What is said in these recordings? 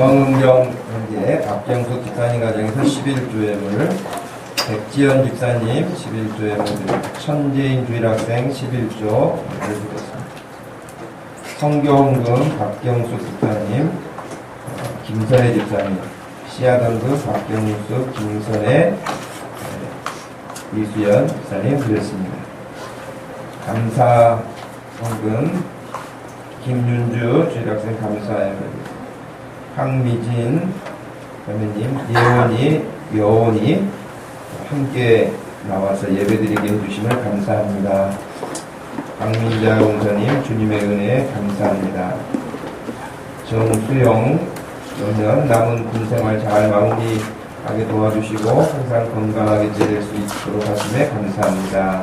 성은경 현재 박경숙 집사님 가정에서 11조 예물, 백지연 집사님 11조 예물, 천재인 주일학생 11조 드리겠습니다. 성교홍금 박경숙 집사님, 김선혜 집사님, 씨앗원금 박경숙, 김선혜, 이수연 집사님 드렸습니다. 감사원금 김윤주 주일학생 감사예물, 황미진 자매님, 여원이 함께 나와서 예배드리게 해주시면 감사합니다. 박민자 공사님 주님의 은혜에 감사합니다. 정수영 노년 남은 군생활 잘 마무리하게 도와주시고 항상 건강하게 지낼 수 있도록 하심에 감사합니다.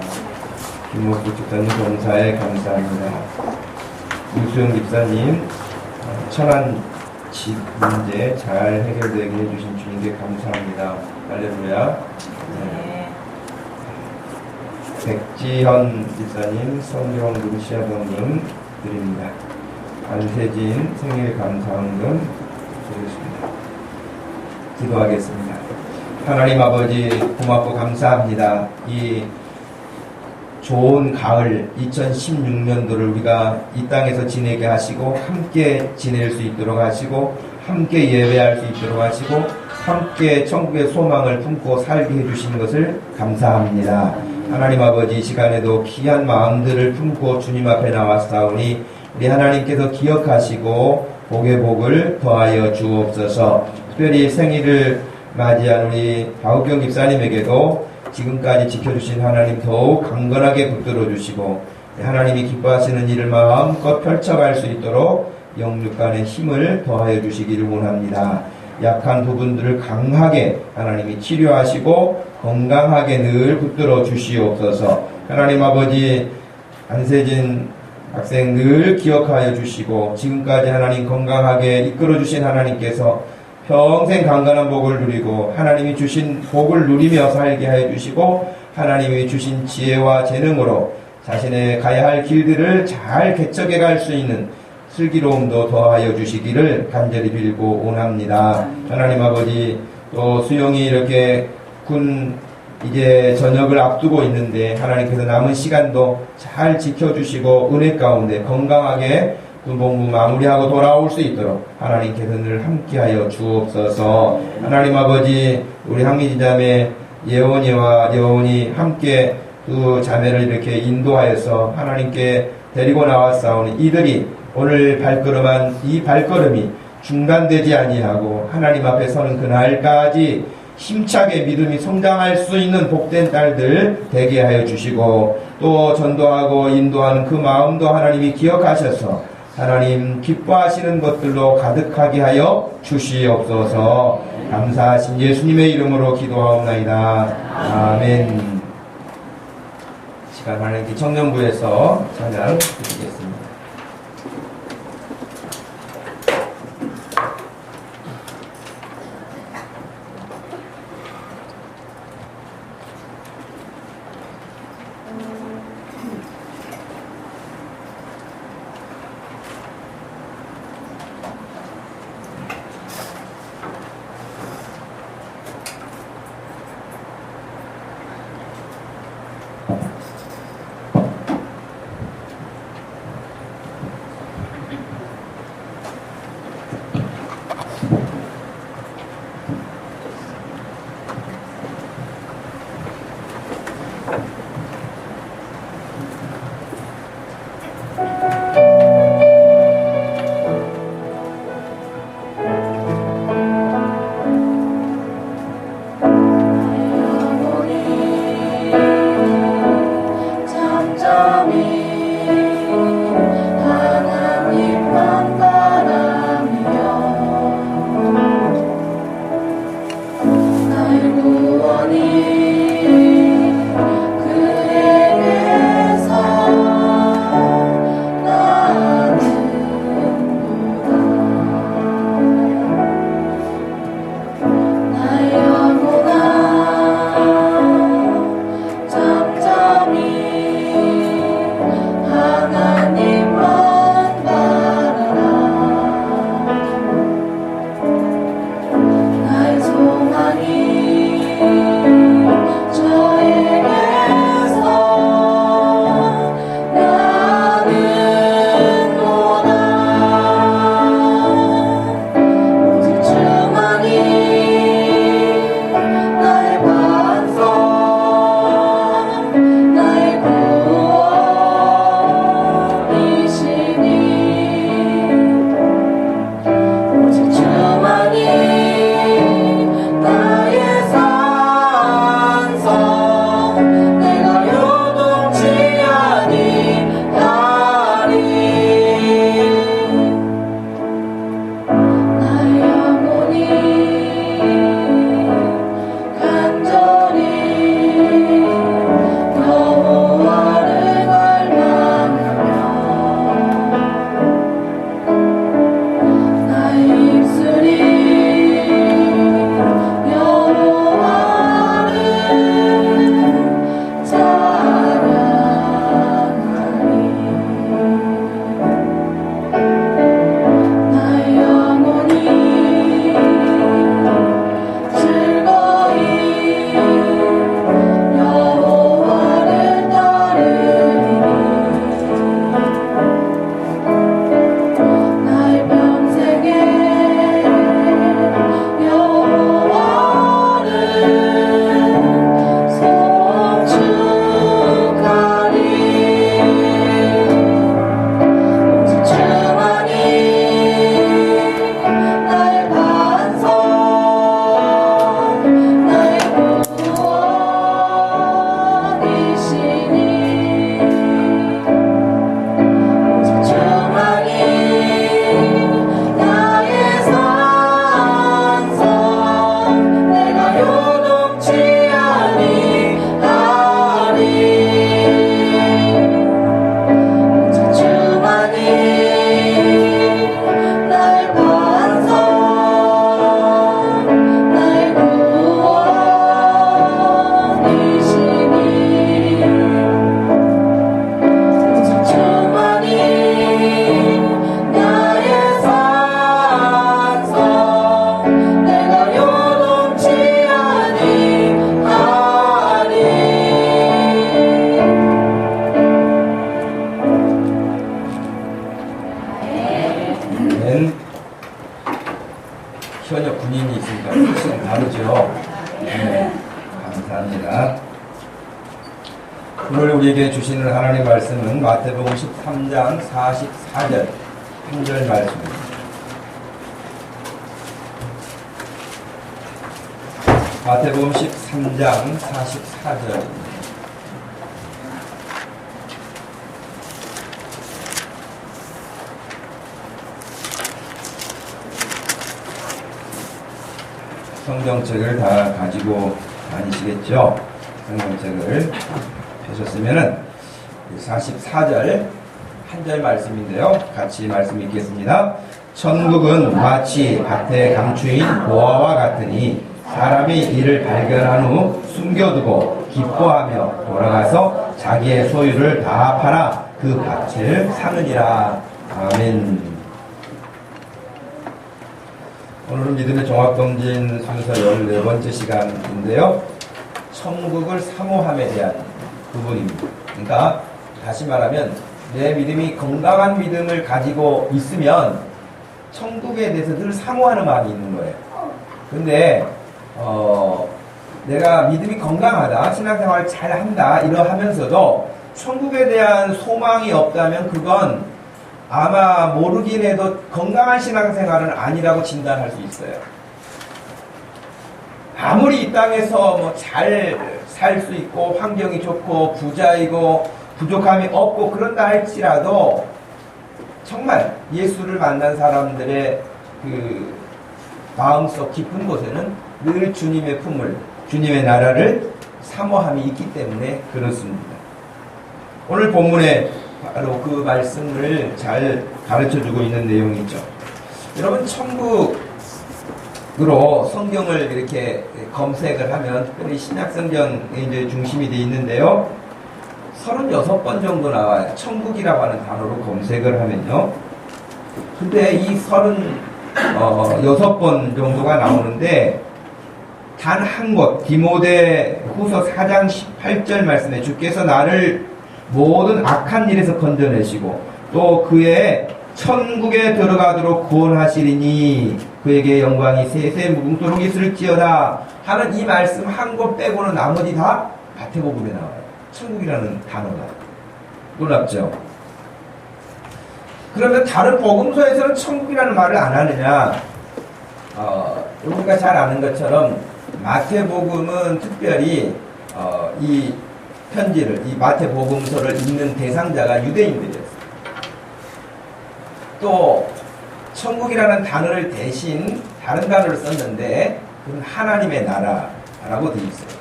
김목국 집사님 봉사에 감사합니다. 유수영 집사님 천안 집 문제 잘 해결되게 해주신 주님께 감사합니다. 할렐루야. 네. 백지현 집사님 성경원금 씨앗원금 드립니다. 안세진 생일 감사원금 드리겠습니다. 기도하겠습니다. 하나님 아버지 고맙고 감사합니다. 이 좋은 가을 2016년도를 우리가 이 땅에서 지내게 하시고 함께 지낼 수 있도록 하시고 함께 예배할 수 있도록 하시고 함께 천국의 소망을 품고 살게 해주시는 것을 감사합니다. 하나님 아버지 이 시간에도 귀한 마음들을 품고 주님 앞에 나왔사오니 우리 하나님께서 기억하시고 복의 복을 더하여 주옵소서. 특별히 생일을 맞이한 우리 박욱경 집사님에게도 지금까지 지켜주신 하나님 더욱 강건하게 붙들어 주시고 하나님이 기뻐하시는 일을 마음껏 펼쳐갈 수 있도록 영육간의 힘을 더하여 주시기를 원합니다. 약한 부분들을 강하게 하나님이 치료하시고 건강하게 늘 붙들어 주시옵소서. 하나님 아버지 안세진 학생 늘 기억하여 주시고 지금까지 하나님 건강하게 이끌어 주신 하나님께서 평생 강건한 복을 누리고 하나님이 주신 복을 누리며 살게 하여 주시고 하나님이 주신 지혜와 재능으로 자신의 가야 할 길들을 잘 개척해 갈 수 있는 슬기로움도 더하여 주시기를 간절히 빌고 원합니다. 하나님 아버지 또 수영이 이렇게 이제 저녁을 앞두고 있는데 하나님께서 남은 시간도 잘 지켜주시고 은혜 가운데 건강하게 군복무 마무리하고 돌아올 수 있도록 하나님께서 늘 함께하여 주옵소서. 하나님 아버지 우리 황미지 자매 예원이와 여원이 함께 두 자매를 이렇게 인도하여서 하나님께 데리고 나왔사오니 이들이 오늘 발걸음한 이 발걸음이 중단되지 아니하고 하나님 앞에 서는 그날까지 힘차게 믿음이 성장할 수 있는 복된 딸들 되게 하여 주시고 또 전도하고 인도하는 그 마음도 하나님이 기억하셔서 하나님 기뻐하시는 것들로 가득하게 하여 주시옵소서. 감사하신 예수님의 이름으로 기도하옵나이다. 아멘. 시간 하나님께 청년부에서 찬양 드리겠습니다. 옛날엔 현역 군인이 있으니까 훨씬 다르죠. 네, 감사합니다. 오늘 우리에게 주시는 하나님의 말씀은 마태복음 13장 44절 한 절 말씀입니다. 마태복음 13장 44절. 성경책을 다 가지고 다니시겠죠? 성경책을 펴셨으면은 44절 한 절 말씀인데요. 같이 말씀 읽겠습니다. 천국은 마치 밭에 감추인 보화와 같으니 사람이 이를 발견한 후 숨겨두고 기뻐하며 돌아가서 자기의 소유를 다 팔아 그 밭을 사느니라. 아멘. 오늘은 믿음의 종합검진 순서 14번째 시간인데요. 천국을 사모함에 대한 부분입니다. 그러니까 다시 말하면 내 믿음이 건강한 믿음을 가지고 있으면 천국에 대해서 늘 사모하는 마음이 있는 거예요. 근데 내가 믿음이 건강하다, 신앙생활을 잘한다 이러하면서도 천국에 대한 소망이 없다면 그건 아마 모르긴 해도 건강한 신앙생활은 아니라고 진단할 수 있어요. 아무리 이 땅에서 뭐 잘 살 수 있고 환경이 좋고 부자이고 부족함이 없고 그런다 할지라도 정말 예수를 만난 사람들의 그 마음속 깊은 곳에는 늘 주님의 품을, 주님의 나라를 사모함이 있기 때문에 그렇습니다. 오늘 본문에 바로 그 말씀을 잘 가르쳐주고 있는 내용이죠. 여러분, 천국으로 성경을 이렇게 검색을 하면 특별히 신약성경에 이제 중심이 되어 있는데요. 36번 정도 나와요. 천국이라고 하는 단어로 검색을 하면요. 근데 이 36번 정도가 나오는데 단 한 곳, 디모데 후서 4장 18절 말씀에 주께서 나를 모든 악한 일에서 건져내시고 또 그의 천국에 들어가도록 구원하시리니 그에게 영광이 세세 무궁토록 있을지어다 하는 이 말씀 한 곳 빼고는 나머지 다 마태복음에 나와요. 천국이라는 단어가. 놀랍죠? 그러면 다른 복음서에서는 천국이라는 말을 안 하느냐? 우리가 잘 아는 것처럼 마태복음은 특별히 이 편지를, 이 마태복음서를 읽는 대상자가 유대인들이었어요. 또 천국이라는 단어를 대신 다른 단어를 썼는데 그건 하나님의 나라라고 되어 있어요.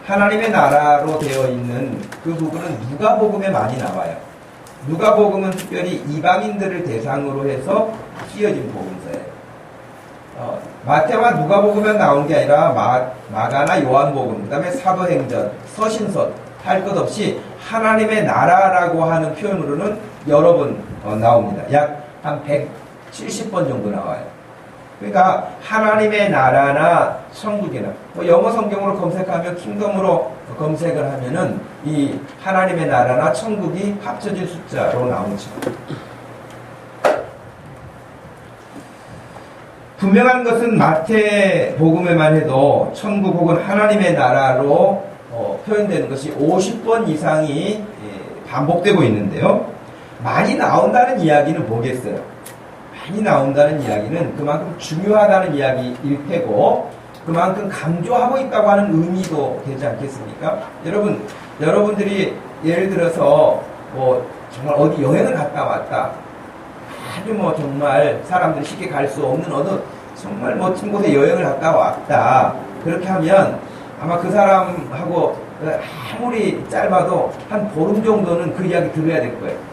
하나님의 나라로 되어 있는 그 부분은 누가복음에 많이 나와요. 누가복음은 특별히 이방인들을 대상으로 해서 쓰여진 복음서예요. 마태와 누가복음에 나온 게 아니라 마가나 요한복음, 그 다음에 사도행전, 서신서 할 것 없이 하나님의 나라라고 하는 표현으로는 여러 번 나옵니다. 약 한 170번 정도 나와요. 그러니까 하나님의 나라나 천국이나 영어 성경으로 검색하면 킹덤으로 검색을 하면은 이 하나님의 나라나 천국이 합쳐진 숫자로 나오죠. 분명한 것은 마태복음에만 해도 천국 혹은 하나님의 나라로 표현되는 것이 50번 이상이 반복되고 있는데요. 많이 나온다는 이야기는 뭐겠어요? 많이 나온다는 이야기는 그만큼 중요하다는 이야기일 테고 그만큼 강조하고 있다고 하는 의미도 되지 않겠습니까? 여러분들이 예를 들어서 정말 어디 여행을 갔다 왔다. 아주 정말 사람들이 쉽게 갈 수 없는 어느 정말 멋진 곳에 여행을 갔다 왔다. 그렇게 하면 아마 그 사람하고 아무리 짧아도 한 보름 정도는 그 이야기 들어야 될 거예요.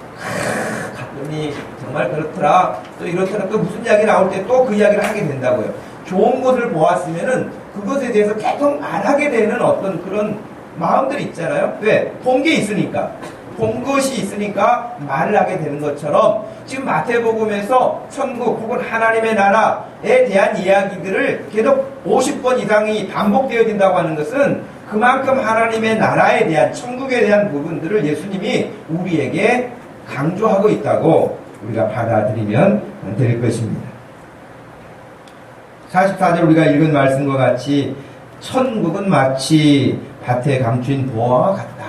갔더니 정말 그렇더라. 또 이렇더라. 또 무슨 이야기 나올 때 또 그 이야기를 하게 된다고요. 좋은 것을 보았으면은 그것에 대해서 계속 말하게 되는 어떤 그런 마음들이 있잖아요. 왜? 본 게 있으니까. 본 것이 있으니까 말을 하게 되는 것처럼 지금 마태복음에서 천국 혹은 하나님의 나라에 대한 이야기들을 계속 50번 이상이 반복되어진다고 하는 것은 그만큼 하나님의 나라에 대한 천국에 대한 부분들을 예수님이 우리에게 강조하고 있다고 우리가 받아들이면 될 것입니다. 44절 우리가 읽은 말씀과 같이 천국은 마치 밭에 감춘 보화와 같다.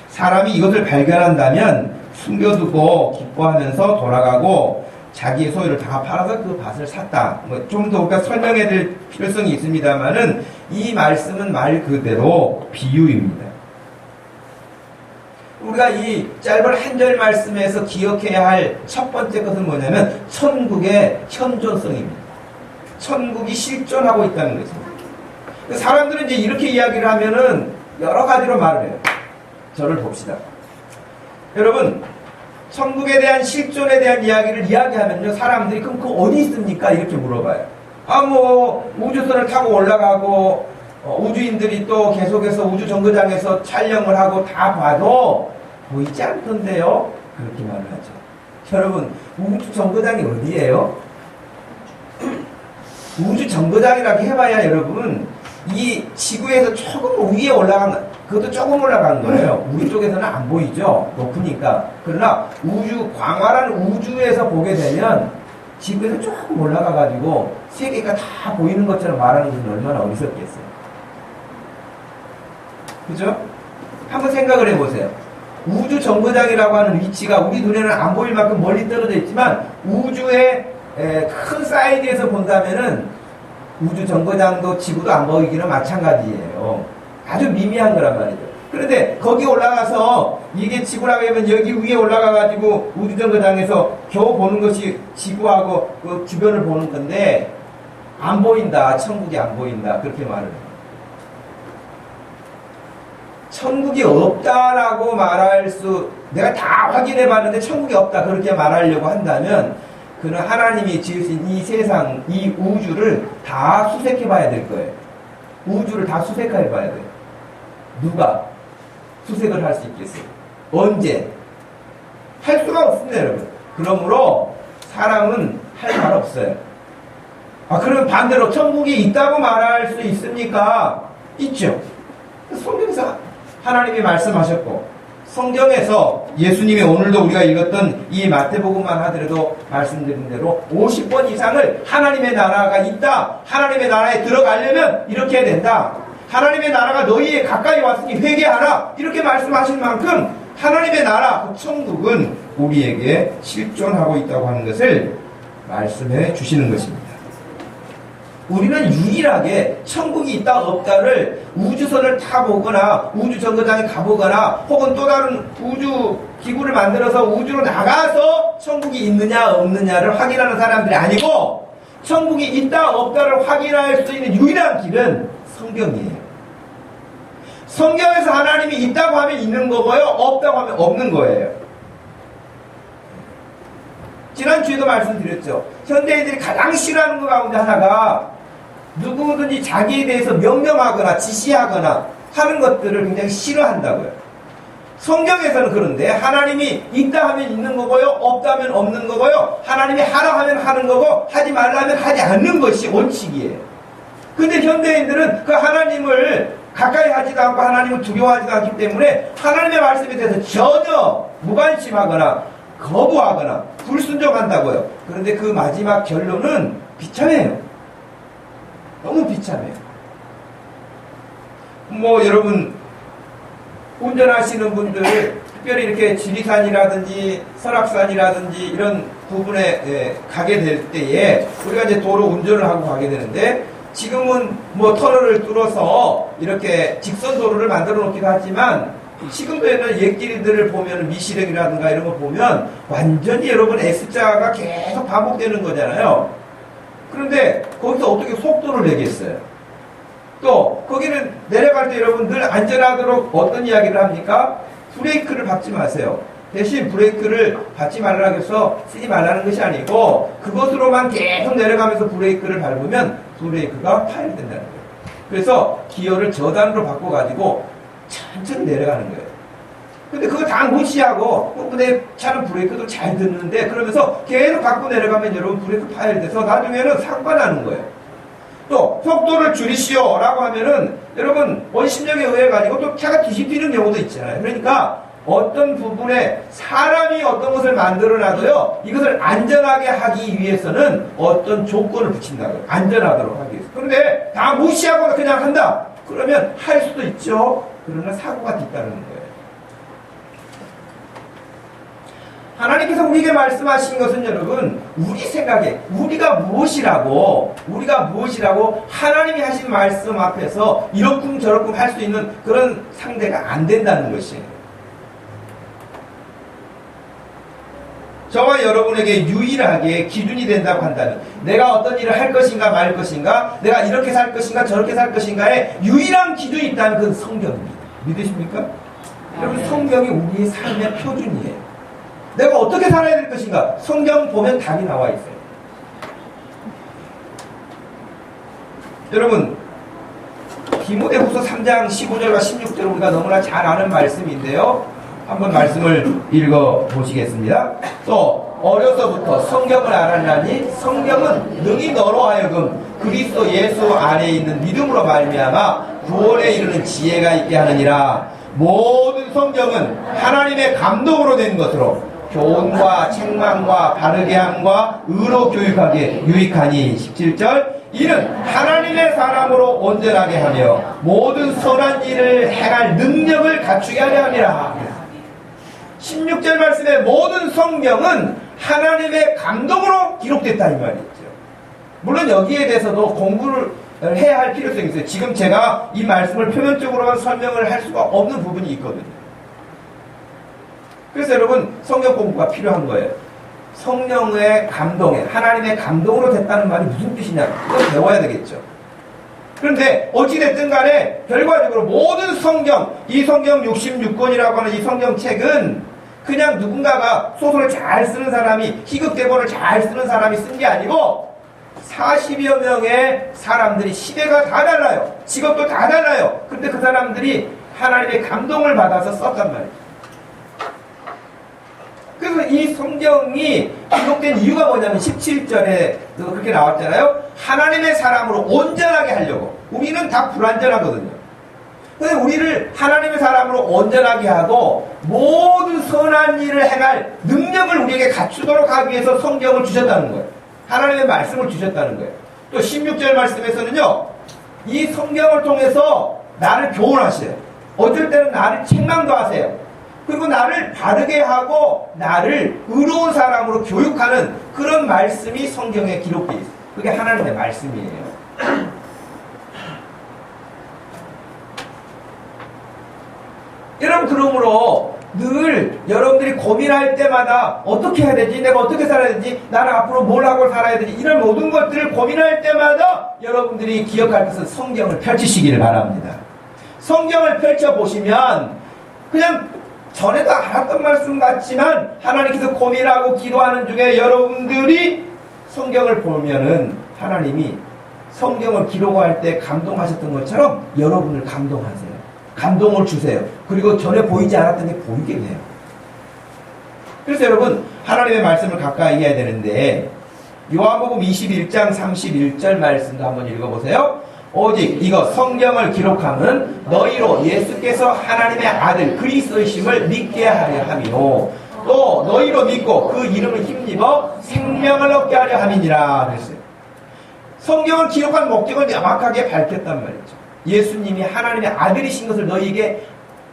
사람이 이것을 발견한다면 숨겨두고 기뻐하면서 돌아가고 자기의 소유를 다 팔아서 그 밭을 샀다. 좀 더 우리가 설명해야 될 필요성이 있습니다만은 이 말씀은 말 그대로 비유입니다. 우리가 이 짧은 한 절 말씀에서 기억해야 할 첫 번째 것은 뭐냐면 천국의 현존성입니다. 천국이 실존하고 있다는 것입니다. 사람들은 이제 이렇게 이야기를 하면은 여러 가지로 말을 해요. 저를 봅시다. 여러분, 천국에 대한 실존에 대한 이야기를 이야기하면요, 사람들이 그럼 그 어디 있습니까? 이렇게 물어봐요. 우주선을 타고 올라가고 우주인들이 또 계속해서 우주 정거장에서 촬영을 하고 다 봐도 보이지 않던데요? 그렇게 말을 하죠. 여러분, 우주 정거장이 어디예요? 우주 정거장이라고 해봐야 여러분, 이 지구에서 조금 위에 올라간, 그것도 조금 올라간 거예요. 우리 쪽에서는 안 보이죠? 높으니까. 그러나 광활한 우주에서 보게 되면 지구에서 조금 올라가가지고 세계가 다 보이는 것처럼 말하는 것은 얼마나 어리석겠어요. 그죠? 한번 생각을 해보세요. 우주 정거장이라고 하는 위치가 우리 눈에는 안 보일 만큼 멀리 떨어져 있지만 우주의 큰 사이즈에서 본다면은 우주 정거장도 지구도 안 보이기는 마찬가지예요. 아주 미미한 거란 말이죠. 그런데 거기 올라가서 이게 지구라고 하면 여기 위에 올라가가지고 우주 정거장에서 겨우 보는 것이 지구하고 그 주변을 보는 건데 안 보인다. 천국이 안 보인다. 그렇게 말을 해요. 천국이 없다라고 내가 다 확인해 봤는데 천국이 없다. 그렇게 말하려고 한다면 그는 하나님이 지으신 이 세상, 이 우주를 다 수색해 봐야 될 거예요. 우주를 다 수색해 봐야 돼요. 누가 수색을 할 수 있겠어요? 언제? 할 수가 없습니다, 여러분. 그러므로 사람은 할 말 없어요. 그럼 반대로 천국이 있다고 말할 수 있습니까? 있죠. 성경에서 하나님이 말씀하셨고 성경에서 예수님이 오늘도 우리가 읽었던 이 마태복음만 하더라도 말씀드린 대로 50번 이상을 하나님의 나라가 있다. 하나님의 나라에 들어가려면 이렇게 해야 된다. 하나님의 나라가 너희에 가까이 왔으니 회개하라. 이렇게 말씀하신 만큼 하나님의 나라, 그 천국은 우리에게 실존하고 있다고 하는 것을 말씀해 주시는 것입니다. 우리는 유일하게 천국이 있다 없다를 우주선을 타보거나 우주 정거장에 가보거나 혹은 또 다른 우주 기구를 만들어서 우주로 나가서 천국이 있느냐 없느냐를 확인하는 사람들이 아니고 천국이 있다 없다를 확인할 수 있는 유일한 길은 성경이에요. 성경에서 하나님이 있다고 하면 있는 거고요, 없다고 하면 없는 거예요. 지난주에도 말씀드렸죠. 현대인들이 가장 싫어하는 것 가운데 하나가 누구든지 자기에 대해서 명령하거나 지시하거나 하는 것들을 굉장히 싫어한다고요. 성경에서는 그런데 하나님이 있다 하면 있는 거고요, 없다 하면 없는 거고요, 하나님이 하라 하면 하는 거고 하지 말라 하면 하지 않는 것이 원칙이에요. 근데 현대인들은 그 하나님을 가까이 하지도 않고 하나님을 두려워하지도 않기 때문에 하나님의 말씀에 대해서 전혀 무관심하거나 거부하거나 불순종한다고요. 그런데 그 마지막 결론은 비참해요. 너무 비참해요. 여러분 운전하시는 분들 특별히 이렇게 지리산이라든지 설악산이라든지 이런 부분에 가게 될 때에 우리가 이제 도로 운전을 하고 가게 되는데 지금은 터널을 뚫어서 이렇게 직선 도로를 만들어 놓기도 하지만 지금도에는 옛길들을 보면 미시령이라든가 이런 거 보면 완전히 여러분 S자가 계속 반복되는 거잖아요. 그런데 거기서 어떻게 속도를 내겠어요? 또 거기는 내려갈 때 여러분 늘 안전하도록 어떤 이야기를 합니까? 브레이크를 밟지 마세요. 대신 브레이크를 밟지 말라고 해서 쓰지 말라는 것이 아니고 그것으로만 계속 내려가면서 브레이크를 밟으면 브레이크가 파열된다는 거예요. 그래서 기어를 저단으로 바꿔가지고 천천히 내려가는 거예요. 근데 그거 다 무시하고 내 차는 브레이크도 잘 듣는데 그러면서 계속 갖고 내려가면 여러분 브레이크 파열돼서 나중에는 사고가 나는 거예요. 또 속도를 줄이시오 라고 하면은 여러분 원심력에 의해 가지고 또 차가 뒤집히는 경우도 있잖아요. 그러니까 어떤 부분에 사람이 어떤 것을 만들어놔도요, 이것을 안전하게 하기 위해서는 어떤 조건을 붙인다고요. 안전하도록 하기 위해서. 그런데 다 무시하고 그냥 한다. 그러면 할 수도 있죠. 그러나 사고가 뒤따르는 거예요. 하나님께서 우리에게 말씀하신 것은 여러분, 우리 생각에 우리가 무엇이라고 하나님이 하신 말씀 앞에서 이렇쿵 저렇쿵 할 수 있는 그런 상대가 안 된다는 것이에요. 저와 여러분에게 유일하게 기준이 된다고 한다면, 내가 어떤 일을 할 것인가 말 것인가, 내가 이렇게 살 것인가 저렇게 살 것인가에 유일한 기준이 있다면 그건 성경입니다. 믿으십니까? 여러분, 성경이 우리의 삶의 표준이에요. 내가 어떻게 살아야 될 것인가? 성경 보면 답이 나와 있어요. 여러분, 디모데후서 3장 15절과 16절 우리가 너무나 잘 아는 말씀인데요. 한번 말씀을 읽어보시겠습니다. 또 어려서부터 성경을 알았나니 성경은 능히 너로 하여금 그리스도 예수 안에 있는 믿음으로 말미암아 구원에 이르는 지혜가 있게 하느니라. 모든 성경은 하나님의 감동으로 된 것으로 교훈과 책망과 바르게 함과 의로 교육하기에 유익하니. 17절 이는 하나님의 사람으로 온전하게 하며 모든 선한 일을 행할 능력을 갖추게 하려 함이라. 16절 말씀에 모든 성경은 하나님의 감동으로 기록됐다 이 말이죠. 물론 여기에 대해서도 공부를 해야 할 필요성이 있어요. 지금 제가 이 말씀을 표면적으로만 설명을 할 수가 없는 부분이 있거든요. 그래서 여러분, 성경 공부가 필요한 거예요. 성령의 감동에, 하나님의 감동으로 됐다는 말이 무슨 뜻이냐, 그걸 배워야 되겠죠. 그런데 어찌됐든 간에 결과적으로 모든 성경, 이 성경 66권이라고 하는 이 성경책은 그냥 누군가가 소설을 잘 쓰는 사람이, 희극대본을 잘 쓰는 사람이 쓴 게 아니고 40여 명의 사람들이, 시대가 다 달라요. 직업도 다 달라요. 근데 그 사람들이 하나님의 감동을 받아서 썼단 말이에요. 그래서 이 성경이 기록된 이유가 뭐냐면 17절에 그렇게 나왔잖아요. 하나님의 사람으로 온전하게 하려고. 우리는 다 불완전하거든요. 그래서 우리를 하나님의 사람으로 온전하게 하고 모든 선한 일을 행할 능력을 우리에게 갖추도록 하기 위해서 성경을 주셨다는 거예요. 하나님의 말씀을 주셨다는 거예요. 또 16절 말씀에서는요, 이 성경을 통해서 나를 교훈하세요. 어쩔 때는 나를 책망도 하세요. 그리고 나를 바르게 하고 나를 의로운 사람으로 교육하는 그런 말씀이 성경에 기록되어 있어요. 그게 하나님의 말씀이에요. 여러분, 그러므로 늘 여러분들이 고민할 때마다 어떻게 해야 되지? 내가 어떻게 살아야 되지? 나는 앞으로 뭘 하고 살아야 되지? 이런 모든 것들을 고민할 때마다 여러분들이 기억할 것은 성경을 펼치시기를 바랍니다. 성경을 펼쳐보시면 그냥 전에도 알았던 말씀 같지만 하나님께서 고민하고 기도하는 중에 여러분들이 성경을 보면은 하나님이 성경을 기록할 때 감동하셨던 것처럼 여러분을 감동하세요. 감동을 주세요. 그리고 전에 보이지 않았던 게 보이게 돼요. 그래서 여러분, 하나님의 말씀을 가까이 해야 되는데 요한복음 21장 31절 말씀도 한번 읽어보세요. 오직 이거 성경을 기록함은 너희로 예수께서 하나님의 아들 그리스도이심을 믿게 하려 함이요 또 너희로 믿고 그 이름을 힘입어 생명을 얻게 하려 함이니라 그랬어요. 성경을 기록한 목적을 명확하게 밝혔단 말이죠. 예수님이 하나님의 아들이신 것을 너희에게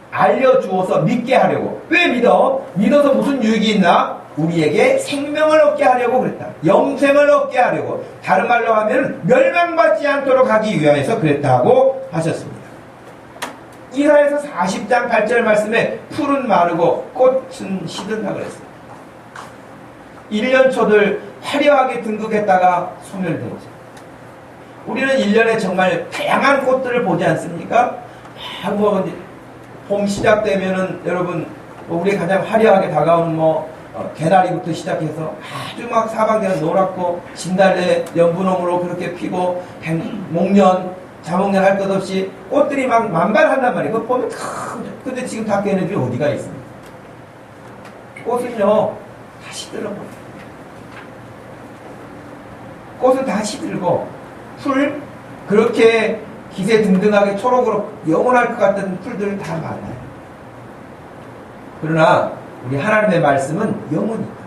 알려주어서 믿게 하려고. 왜 믿어? 믿어서 무슨 유익이 있나? 우리에게 생명을 얻게 하려고 그랬다. 영생을 얻게 하려고. 다른 말로 하면 멸망받지 않도록 하기 위하여서 그랬다고 하셨습니다. 이사야서 40장 8절 말씀에 풀은 마르고 꽃은 시든다 그랬어요. 1년 초들 화려하게 등극했다가 소멸되죠. 우리는 1년에 정말 다양한 꽃들을 보지 않습니까? 봄 시작되면은 여러분, 우리 가장 화려하게 다가오는 개나리부터 시작해서 아주 막 사방대는 노랗고 진달래, 연분홍으로 그렇게 피고 목련, 자목련 할 것 없이 꽃들이 막 만발한단 말이에요. 그거 보면 근데 지금 다 걔네들이 어디가 있습니까? 꽃은요 다 시들어버려요. 꽃은 다 시들고 풀 그렇게 기세등등하게 초록으로 영원할 것 같은 풀들 다 많아요. 그러나 우리 하나님의 말씀은 영원히 있다.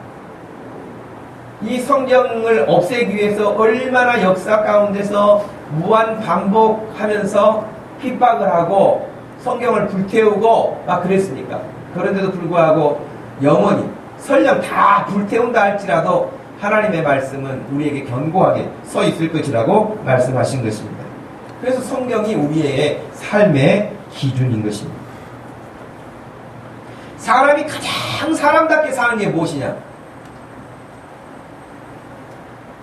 이 성경을 없애기 위해서 얼마나 역사 가운데서 무한 반복하면서 핍박을 하고 성경을 불태우고 막 그랬습니까? 그런데도 불구하고 영원히 설령 다 불태운다 할지라도 하나님의 말씀은 우리에게 견고하게 서 있을 것이라고 말씀하신 것입니다. 그래서 성경이 우리의 삶의 기준인 것입니다. 사람이 가장 사람답게 사는 게 무엇이냐?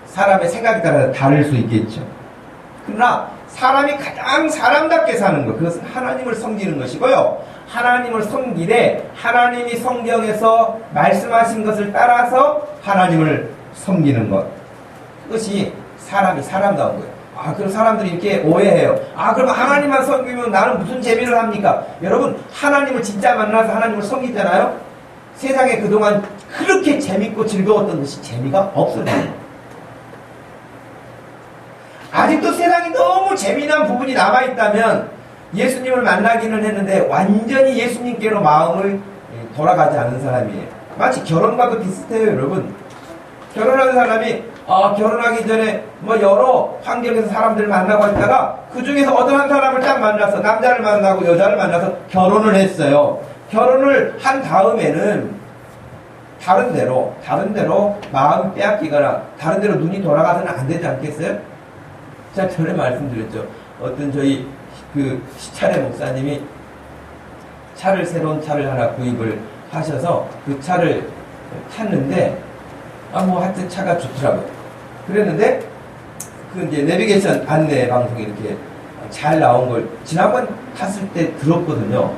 사람의 생각에 따라 다를 수 있겠죠. 그러나 사람이 가장 사람답게 사는 것, 그것은 하나님을 섬기는 것이고요. 하나님을 섬기되 하나님이 성경에서 말씀하신 것을 따라서 하나님을 섬기는 것. 그것이 사람이 사람다운 거예요. 그럼 사람들이 이렇게 오해해요. 그럼 하나님만 섬기면 나는 무슨 재미를 합니까? 여러분, 하나님을 진짜 만나서 하나님을 섬기잖아요? 세상에 그동안 그렇게 재밌고 즐거웠던 것이 재미가 없어져요. 아직도 세상이 너무 재미난 부분이 남아있다면 예수님을 만나기는 했는데 완전히 예수님께로 마음을 돌아가지 않은 사람이에요. 마치 결혼과도 비슷해요, 여러분. 결혼하는 사람이 결혼하기 전에 여러 환경에서 사람들을 만나고 있다가 그 중에서 어떤 한 사람을 딱 만나서 남자를 만나고 여자를 만나서 결혼을 했어요. 결혼을 한 다음에는 다른 데로 마음을 빼앗기거나 다른 데로 눈이 돌아가서는 안 되지 않겠어요? 제가 전에 말씀드렸죠. 어떤 저희 그 시차례 목사님이 새로운 차를 하나 구입을 하셔서 그 차를 탔는데 하여튼 차가 좋더라고요. 그랬는데 그 이제 내비게이션 안내 방송이 이렇게 잘 나온 걸 지난번 탔을 때 들었거든요.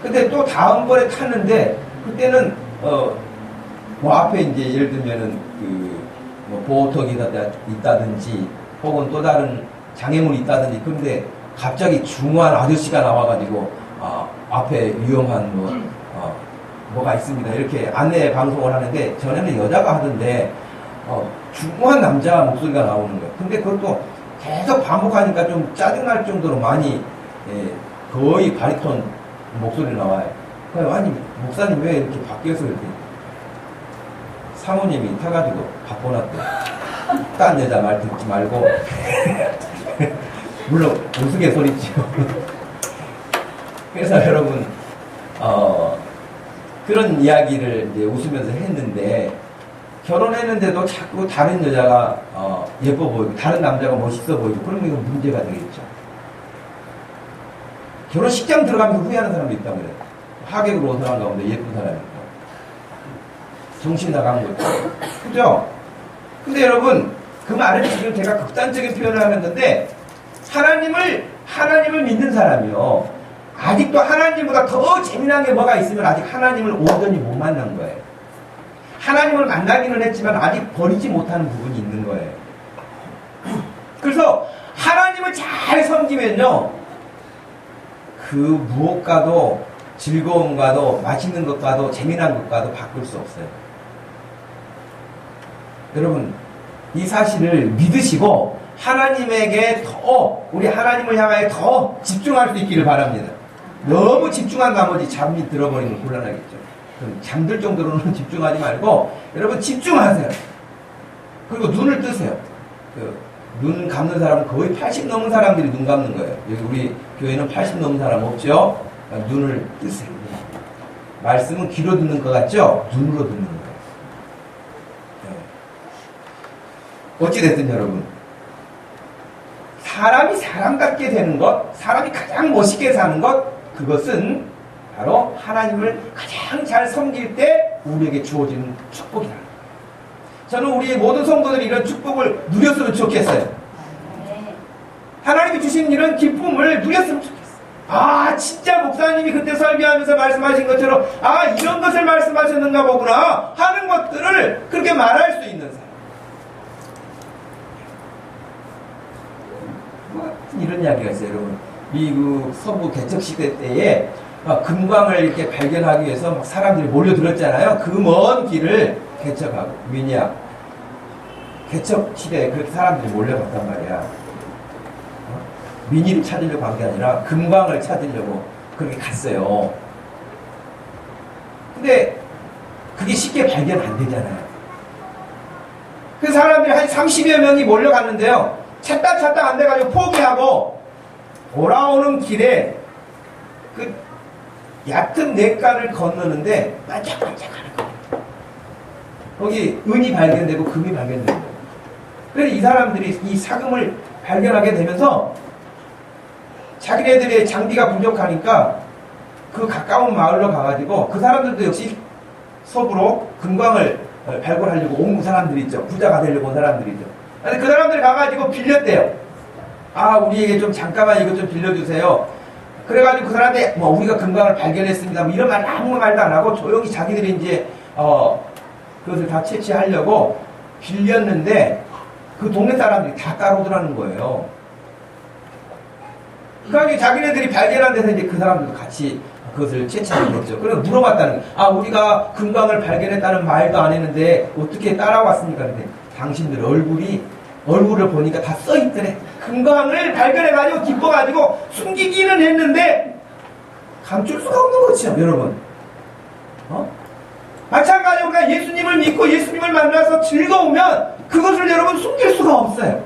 근데 또 다음번에 탔는데 그때는 앞에 이제 예를 들면은 보호턱이 있다든지 혹은 또 다른 장애물이 있다든지 그런데 갑자기 중후한 아저씨가 나와가지고 앞에 위험한 뭐가 있습니다. 이렇게 안내 방송을 하는데 전에는 여자가 하던데 중후한 남자 목소리가 나오는 거예요. 근데 그것도 계속 반복하니까 좀 짜증날 정도로 많이 거의 바리톤 목소리 나와요. 아니 목사님 왜 이렇게 바뀌어서 이렇게 사모님이 타가지고 바꿔놨대. 딴 여자 말 듣지 말고 물론 우스갯소리죠. 그래서 여러분 그런 이야기를 이제 웃으면서 했는데 결혼했는데도 자꾸 다른 여자가 예뻐 보이고 다른 남자가 멋있어 보이고 그러면 이건 문제가 되겠죠. 결혼식장 들어가면서 후회하는 사람도 있다고 그래요. 하객으로 들어간 가운데 예쁜 사람이 있고 정신 나간 거죠. 그죠? 근데 여러분 그 말은 지금 제가 극단적인 표현을 하는 건데 하나님을 믿는 사람이요. 아직도 하나님보다 더 재미난 게 뭐가 있으면 아직 하나님을 온전히 못 만난 거예요. 하나님을 만나기는 했지만 아직 버리지 못하는 부분이 있는 거예요. 그래서 하나님을 잘 섬기면요. 그 무엇과도 즐거움과도 맛있는 것과도 재미난 것과도 바꿀 수 없어요. 여러분 이 사실을 믿으시고 하나님에게 우리 하나님을 향하여 더 집중할 수 있기를 바랍니다. 너무 집중한 나머지 잠이 들어버리면 곤란하겠죠. 그럼 잠들 정도로는 집중하지 말고 여러분 집중하세요. 그리고 눈을 뜨세요. 눈 감는 사람은 거의 80 넘은 사람들이 눈 감는 거예요. 여기 우리 교회는 80 넘은 사람 없죠? 그러니까 눈을 뜨세요. 말씀은 귀로 듣는 것 같죠? 눈으로 듣는 거예요. 어찌됐든 여러분 사람이 사람답게 되는 것, 사람이 가장 멋있게 사는 것, 그것은 바로 하나님을 가장 잘 섬길 때 우리에게 주어지는 축복이라는 거예요. 저는 우리의 모든 성도들이 이런 축복을 누렸으면 좋겠어요. 하나님이 주신 이런 기쁨을 누렸으면 좋겠어요. 진짜 목사님이 그때 설교하면서 말씀하신 것처럼 이런 것을 말씀하셨는가 보구나 하는 것들을 그렇게 말할 수 있는 사람. 이런 이야기가 있어요, 여러분. 미국 서부 개척시대 때에 금광을 이렇게 발견하기 위해서 막 사람들이 몰려들었잖아요. 그 먼 길을 개척하고, 미니아. 개척시대에 그렇게 사람들이 몰려갔단 말이야. 미니를 찾으려고 한 게 아니라 금광을 찾으려고 그렇게 갔어요. 근데 그게 쉽게 발견 안 되잖아요. 그 사람들이 한 30여 명이 몰려갔는데요. 찾다 안 돼가지고 포기하고 돌아오는 길에 그 얕은 냇가를 건너는데 반짝반짝하는 거예요. 거기 은이 발견되고 금이 발견되는 거예요. 그래서 이 사람들이 이 사금을 발견하게 되면서 자기네들의 장비가 부족하니까 그 가까운 마을로 가가지고 그 사람들도 역시 서부로 금광을 발굴하려고 온 사람들이 있죠. 부자가 되려고 온 사람들이죠. 근데 그 사람들이 가가지고 빌렸대요. 아, 우리에게 좀 잠깐만 이것 좀 빌려주세요. 그래가지고 그 사람들이 뭐 우리가 금광을 발견했습니다. 뭐 이런 말 아무 말도 안 하고 조용히 자기들이 이제 그것을 다 채취하려고 빌렸는데 그 동네 사람들이 다 따라오더라는 거예요. 그러니까 자기네들이 발견한 데서 이제 그 사람들도 같이 그것을 채취하게 됐죠. 그래서 물어봤다는 거예요. 아, 우리가 금광을 발견했다는 말도 안 했는데 어떻게 따라왔습니까? 근데 당신들 얼굴을 보니까 다 써있더래. 금광을 발견해가지고 기뻐가지고 숨기기는 했는데 감출 수가 없는 거죠, 여러분. 마찬가지로 우리가 예수님을 믿고 예수님을 만나서 즐거우면 그것을 여러분 숨길 수가 없어요.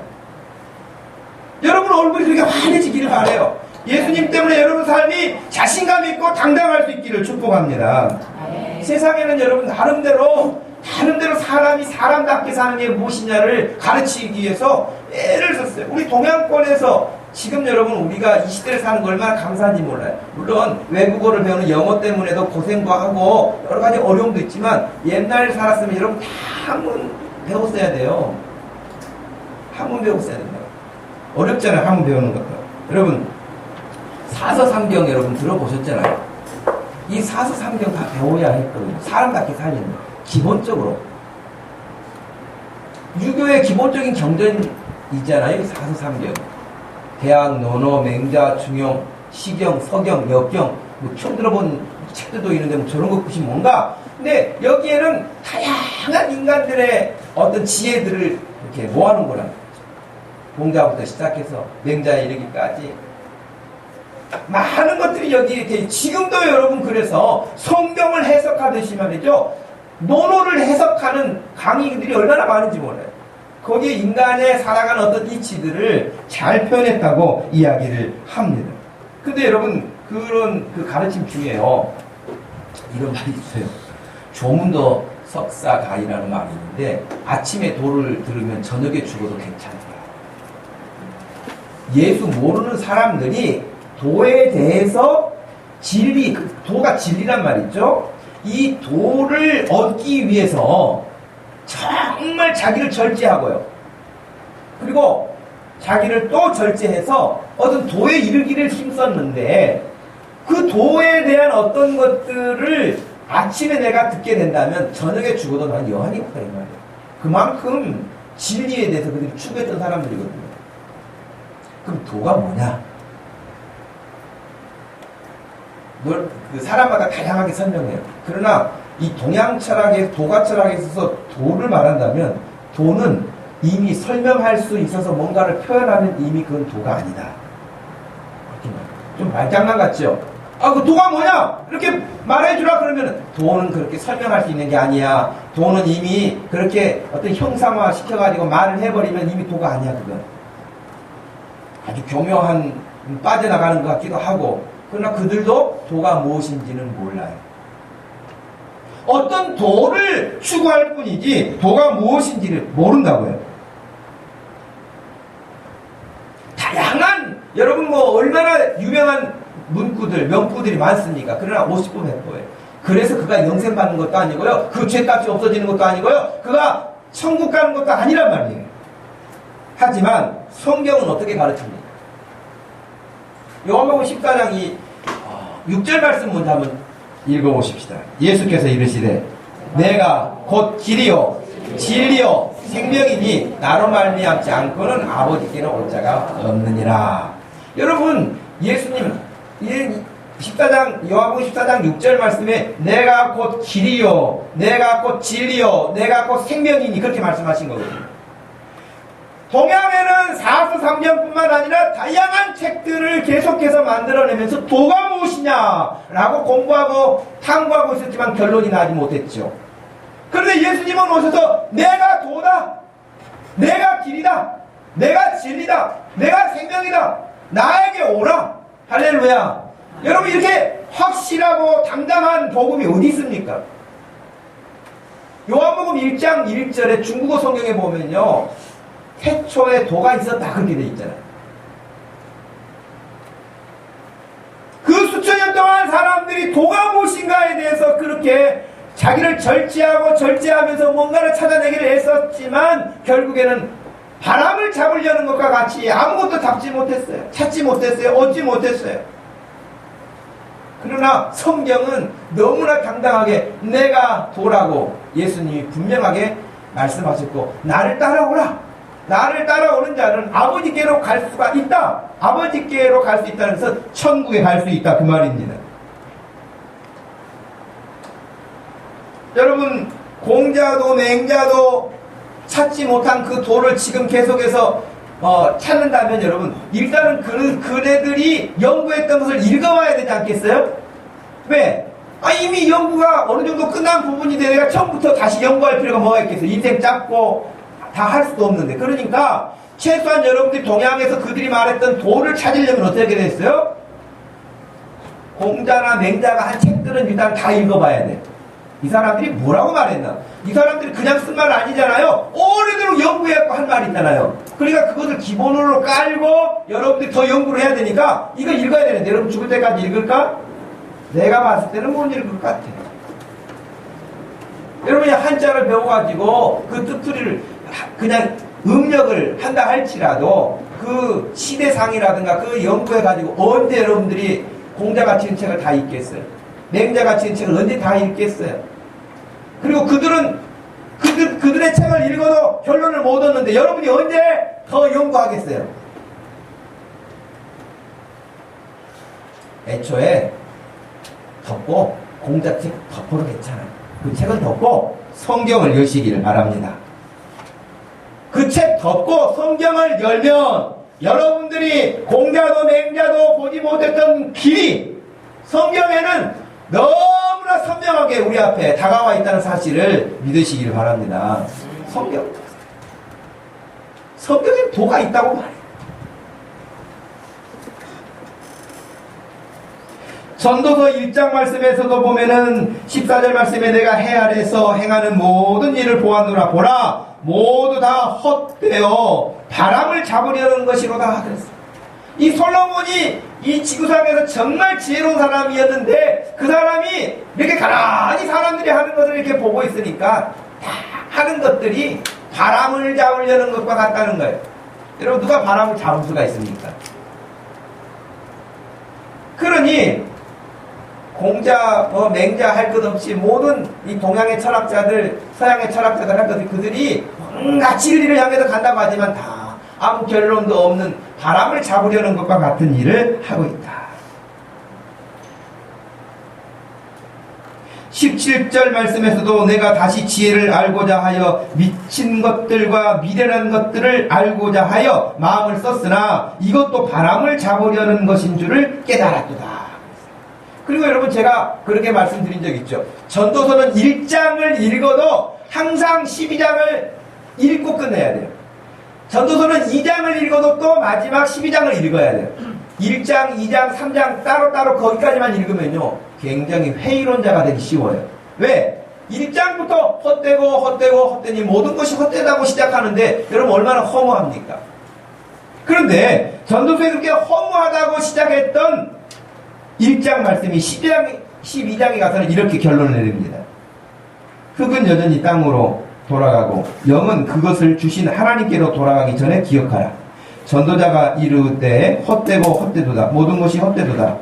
여러분 얼굴이 그렇게 환해지기를 바라요. 예수님 때문에 여러분 삶이 자신감 있고 당당할 수 있기를 축복합니다. 세상에는 여러분 나름대로 사람이 사람답게 사는 게 무엇이냐를 가르치기 위해서 애를 썼어요. 우리 동양권에서 지금 여러분 우리가 이 시대를 사는 거 얼마나 감사한지 몰라요. 물론 외국어를 배우는 영어 때문에도 고생도 하고 여러 가지 어려움도 있지만 옛날에 살았으면 여러분 다 한문 배웠어야 돼요. 한문 배웠어야 됩니다. 어렵잖아요, 한문 배우는 것도. 여러분 사서삼경 여러분 들어보셨잖아요. 이 사서삼경 다 배워야 했거든요. 사람답게 살리는 거. 기본적으로 유교의 기본적인 경전이 있잖아요. 사서삼경. 대학, 논어, 맹자, 중용, 시경, 서경, 역경, 뭐 처음 들어본 책들도 있는데 뭐 저런 것 것이 뭔가. 근데 여기에는 다양한 인간들의 어떤 지혜들을 이렇게 모아놓은 거라는 거죠. 공자부터 시작해서 맹자에 이르기까지 많은 것들이 여기에 이렇게 지금도 여러분 그래서 성경을 해석하듯이 말이죠. 논어를 해석하는 강의들이 얼마나 많은지 몰라요. 거기에 인간의 살아가는 어떤 이치들을 잘 표현했다고 이야기를 합니다. 근데 여러분 그런 그 가르침 중에요. 이런 말이 있어요. 조문도 석사가이라는 말이 있는데 아침에 도를 들으면 저녁에 죽어도 괜찮다. 예수 모르는 사람들이 도에 대해서 진리, 도가 진리란 말이죠. 이 도를 얻기 위해서 정말 자기를 절제하고요. 그리고 자기를 또 절제해서 어떤 도에 이르기를 힘썼는데 그 도에 대한 어떤 것들을 아침에 내가 듣게 된다면 저녁에 죽어도 난 여한이 없다 이 말이에요. 그만큼 진리에 대해서 그들이 추구했던 사람들이거든요. 그럼 도가 뭐냐? 그 사람마다 다양하게 설명해요. 그러나 이 동양 철학에 도가 철학에 있어서 도를 말한다면 도는 이미 설명할 수 있어서 뭔가를 표현하면 이미 그건 도가 아니다. 좀 말장난 같죠? 아, 그 도가 뭐냐? 이렇게 말해주라 그러면 도는 그렇게 설명할 수 있는 게 아니야. 도는 이미 그렇게 어떤 형상화 시켜가지고 말을 해버리면 이미 도가 아니야, 그건. 아주 교묘한 빠져나가는 것 같기도 하고. 그러나 그들도 도가 무엇인지는 몰라요. 어떤 도를 추구할 뿐이지 도가 무엇인지를 모른다고요. 다양한 여러분 뭐 얼마나 유명한 문구들, 명구들이 많습니까? 그러나 50부 100부예요. 그래서 그가 영생 받는 것도 아니고요. 그 죄값이 없어지는 것도 아니고요. 그가 천국 가는 것도 아니란 말이에요. 하지만 성경은 어떻게 가르칩니까? 요한복음 14장 6절 말씀 먼저 한번 읽어보십시다. 예수께서 이르시되 내가 곧 길이요 진리요 생명이니 나로 말미암지 않고는 아버지께는 올 자가 없느니라. 여러분 예수님은 14장 요한복음 14장 6절 말씀에 내가 곧 길이요 내가 곧 진리요 내가 곧 생명이니 그렇게 말씀하신 거거든요. 동양에는 사서삼경뿐만 아니라 다양한 책들을 계속해서 만들어내면서 도가 무엇이냐라고 공부하고 탐구하고 있었지만 결론이 나지 못했죠. 그런데 예수님은 오셔서 내가 도다, 내가 길이다, 내가 진리다, 내가 생명이다, 나에게 오라. 할렐루야. 여러분, 이렇게 확실하고 당당한 복음이 어디 있습니까? 요한복음 1장 1절에 중국어 성경에 보면요, 태초에 도가 있었다 그렇게 돼 있잖아요. 그 수천 년 동안 사람들이 도가 무엇인가에 대해서 그렇게 자기를 절제하면서 뭔가를 찾아내기를 했었지만 결국에는 바람을 잡으려는 것과 같이 아무것도 잡지 못했어요. 찾지 못했어요. 얻지 못했어요. 그러나 성경은 너무나 당당하게 내가 도라고 예수님이 분명하게 말씀하셨고, 나를 따라오라. 나를 따라오는 자는 아버지께로 갈 수가 있다. 아버지께로 갈 수 있다는 것은 천국에 갈 수 있다 그 말입니다. 여러분, 공자도 맹자도 찾지 못한 그 도를 지금 계속해서 찾는다면 여러분, 일단은 그네들이 연구했던 것을 읽어봐야 되지 않겠어요? 왜? 이미 연구가 어느 정도 끝난 부분인데 내가 처음부터 다시 연구할 필요가 뭐가 있겠어요? 인생 짧고 다 할 수도 없는데. 그러니까 최소한 여러분들이 동양에서 그들이 말했던 도를 찾으려면 어떻게 됐어요? 공자나 맹자가 한 책들은 일단 다 읽어봐야 돼. 이 사람들이 뭐라고 말했나? 이 사람들이 그냥 쓴 말 아니잖아요. 오래도록 연구해갖고 한 말이 있잖아요. 그러니까 그것을 기본으로 깔고 여러분들이 더 연구를 해야 되니까 이거 읽어야 되는데, 여러분 죽을 때까지 읽을까? 내가 봤을 때는 못 읽을 것 같아. 여러분이 한자를 배워가지고 그 뜻풀이를 그냥 음력을 한다 할지라도 그 시대상이라든가 그 연구해가지고 언제 여러분들이 공자같이 된 책을 다 읽겠어요? 맹자같이 된 책을 언제 다 읽겠어요? 그리고 그들의 책을 읽어도 결론을 못 얻는데 여러분이 언제 더 연구하겠어요? 애초에 덮고 공자책 덮어도 괜찮아요. 그 책은 덮고 성경을 여시기를 바랍니다. 그 책 덮고 성경을 열면 여러분들이 공자도 맹자도 보지 못했던 길이 성경에는 너무나 선명하게 우리 앞에 다가와 있다는 사실을 믿으시기를 바랍니다. 성경에 도가 있다고 말해요. 전도서 1장 말씀에서도 보면은 14절 말씀에 내가 해 아래서 행하는 모든 일을 보았노라. 보라, 모두 다 헛되어 바람을 잡으려는 것이로다 그랬어요. 이 솔로몬이 이 지구상에서 정말 지혜로운 사람이었는데 그 사람이 이렇게 가만히 사람들이 하는 것을 이렇게 보고 있으니까 다 하는 것들이 바람을 잡으려는 것과 같다는 거예요. 여러분, 누가 바람을 잡을 수가 있습니까? 그러니 공자, 맹자 할 것 없이 모든 이 동양의 철학자들, 서양의 철학자들 할 것들, 그들이 뭔가 진리를 향해서 간다고 하지만 다 아무 결론도 없는 바람을 잡으려는 것과 같은 일을 하고 있다. 17절 말씀에서도 내가 다시 지혜를 알고자 하여 미친 것들과 미련한 것들을 알고자 하여 마음을 썼으나 이것도 바람을 잡으려는 것인 줄을 깨달았도다. 그리고 여러분, 제가 그렇게 말씀드린 적 있죠. 전도서는 1장을 읽어도 항상 12장을 읽고 끝내야 돼요. 전도서는 2장을 읽어도 또 마지막 12장을 읽어야 돼요. 1장, 2장, 3장 따로따로 거기까지만 읽으면요, 굉장히 회의론자가 되기 쉬워요. 왜? 1장부터 헛되니 모든 것이 헛되다고 시작하는데 여러분 얼마나 허무합니까? 그런데 전도서에 그렇게 허무하다고 시작했던 1장 말씀이 12장에 가서는 이렇게 결론을 내립니다. 흙은 여전히 땅으로 돌아가고 영은 그것을 주신 하나님께로 돌아가기 전에 기억하라. 전도자가 이르되 헛되고 헛되도다. 모든 것이 헛되도다.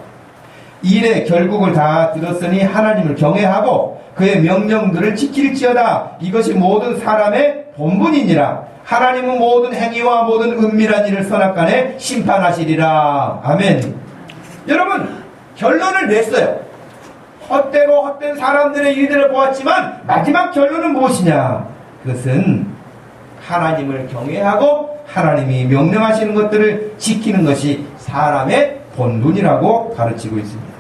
이래 결국을 다 들었으니 하나님을 경외하고 그의 명령들을 지킬지어다. 이것이 모든 사람의 본분이니라. 하나님은 모든 행위와 모든 은밀한 일을 선악간에 심판하시리라. 아멘. 여러분, 결론을 냈어요. 헛되고 헛된 사람들의 일들을 보았지만 마지막 결론은 무엇이냐? 그것은 하나님을 경외하고 하나님이 명령하시는 것들을 지키는 것이 사람의 본분이라고 가르치고 있습니다.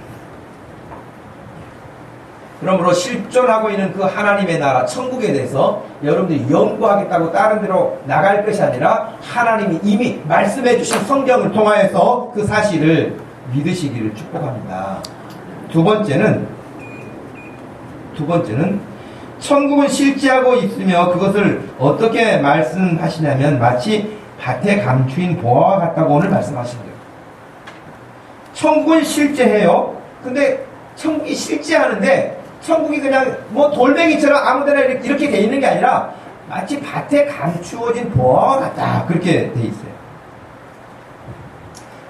그러므로 실존하고 있는 그 하나님의 나라 천국에 대해서 여러분들이 연구하겠다고 다른 데로 나갈 것이 아니라 하나님이 이미 말씀해 주신 성경을 통하여서 그 사실을 믿으시기를 축복합니다. 두 번째는 천국은 실제하고 있으며 그것을 어떻게 말씀하시냐면 마치 밭에 감추인 보화와 같다고 오늘 말씀하신 거예요. 천국은 실제해요. 근데 천국이 실제하는데 천국이 그냥 뭐 돌멩이처럼 아무데나 이렇게 돼 있는 게 아니라 마치 밭에 감추어진 보화와 같다. 그렇게 돼 있어요.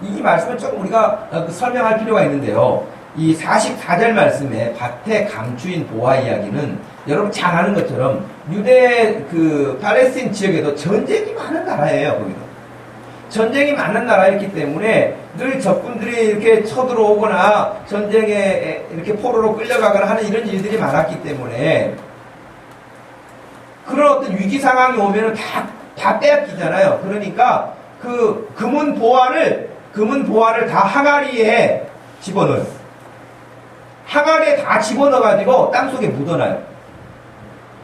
이 말씀을 조금 우리가 설명할 필요가 있는데요. 이 44절 말씀에 밭에 감추인 보화 이야기는 여러분 잘 아는 것처럼 유대 그 팔레스틴 지역에도 전쟁이 많은 나라예요. 거기도. 전쟁이 많은 나라였기 때문에 늘 적군들이 이렇게 쳐들어오거나 전쟁에 이렇게 포로로 끌려가거나 하는 이런 일들이 많았기 때문에 그런 어떤 위기 상황이 오면은 다 빼앗기잖아요. 그러니까 그 금은 보화를 다 항아리에 집어넣어요. 항아리에 다 집어넣어가지고 땅속에 묻어놔요.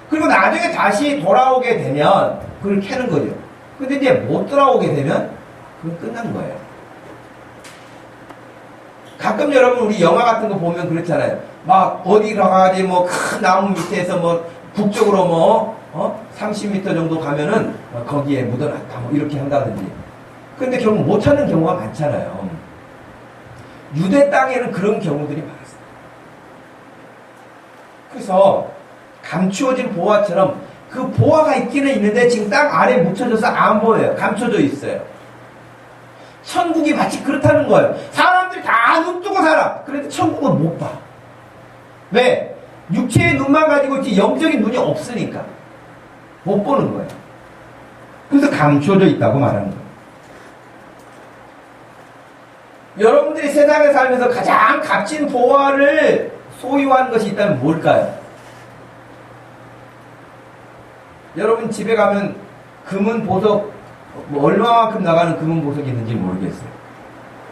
그리고 나중에 다시 돌아오게 되면 그걸 캐는 거죠. 근데 이제 못 돌아오게 되면 그건 끝난 거예요. 가끔 여러분 우리 영화 같은 거 보면 그렇잖아요. 막 어디 가가지고 뭐 큰 나무 밑에서 뭐 북쪽으로 30m 정도 가면은 거기에 묻어놨다 뭐 이렇게 한다든지. 근데 결국 못 찾는 경우가 많잖아요. 유대 땅에는 그런 경우들이 많았어요. 그래서 감추어진 보화처럼 그 보화가 있기는 있는데 지금 땅 아래에 묻혀져서 안 보여요. 감춰져 있어요. 천국이 마치 그렇다는 거예요. 사람들이 다 눈 뜨고 살아. 그런데 천국은 못 봐. 왜? 육체의 눈만 가지고 있지 영적인 눈이 없으니까 못 보는 거예요. 그래서 감춰져 있다고 말하는 거예요. 여러분들이 세상에 살면서 가장 값진 보화를 소유한 것이 있다면 뭘까요? 여러분 집에 가면 금은 보석 뭐 얼마만큼 나가는 금은 보석이 있는지 모르겠어요.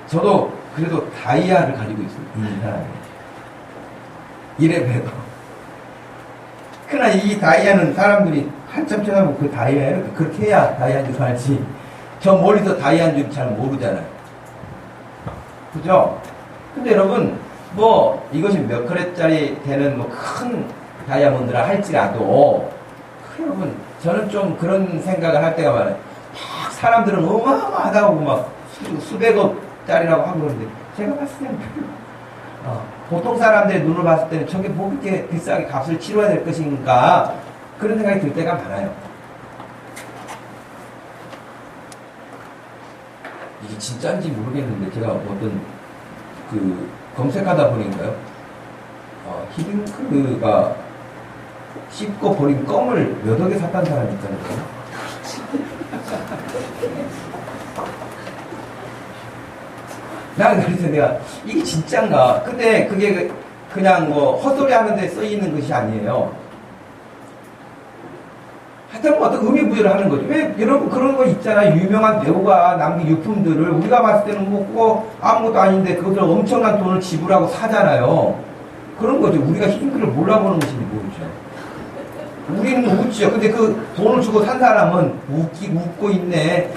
저도 그래도 다이아를 가지고 있어요. 이래봬도. 그러나 이 다이아는 사람들이 한참 쳐다보고 그 다이아를 그렇게 해야 다이아인 줄 알지. 저 멀리서 다이아인 줄 잘 모르잖아요. 그죠? 근데 여러분 뭐 이것이 몇 크렛짜리 되는 뭐 큰 다이아몬드라 할지라도 여러분 저는 좀 그런 생각을 할 때가 많아요. 막 사람들은 어마어마하다고 막 수백억짜리라고 하고 그러는데 제가 봤을 때는 보통 사람들의 눈으로 봤을 때는 저게 뭐 그렇게 비싸게 값을 치러야 될 것인가 그런 생각이 들 때가 많아요. 이게 진짜인지 모르겠는데 제가 어떤 검색하다 보니까요. 히딩크가 씹고 버린 껌을 몇 억에 샀다는 사람이 있잖아요. 나는 그래서 내가 이게 진짠가? 근데 그게 그냥 뭐 헛소리 하는데 쓰이는 것이 아니에요. 하여튼 뭐 어떤 의미부여를 하는 거죠. 왜 여러분 그런 거 있잖아요. 유명한 배우가 남긴 유품들을 우리가 봤을 때는 뭐 그거 아무것도 아닌데 그것을 엄청난 돈을 지불하고 사잖아요. 그런 거죠. 우리가 히딩크를 몰라보는 것인지 모르죠. 우리는 웃죠. 근데 그 돈을 주고 산 사람은 웃고 있네.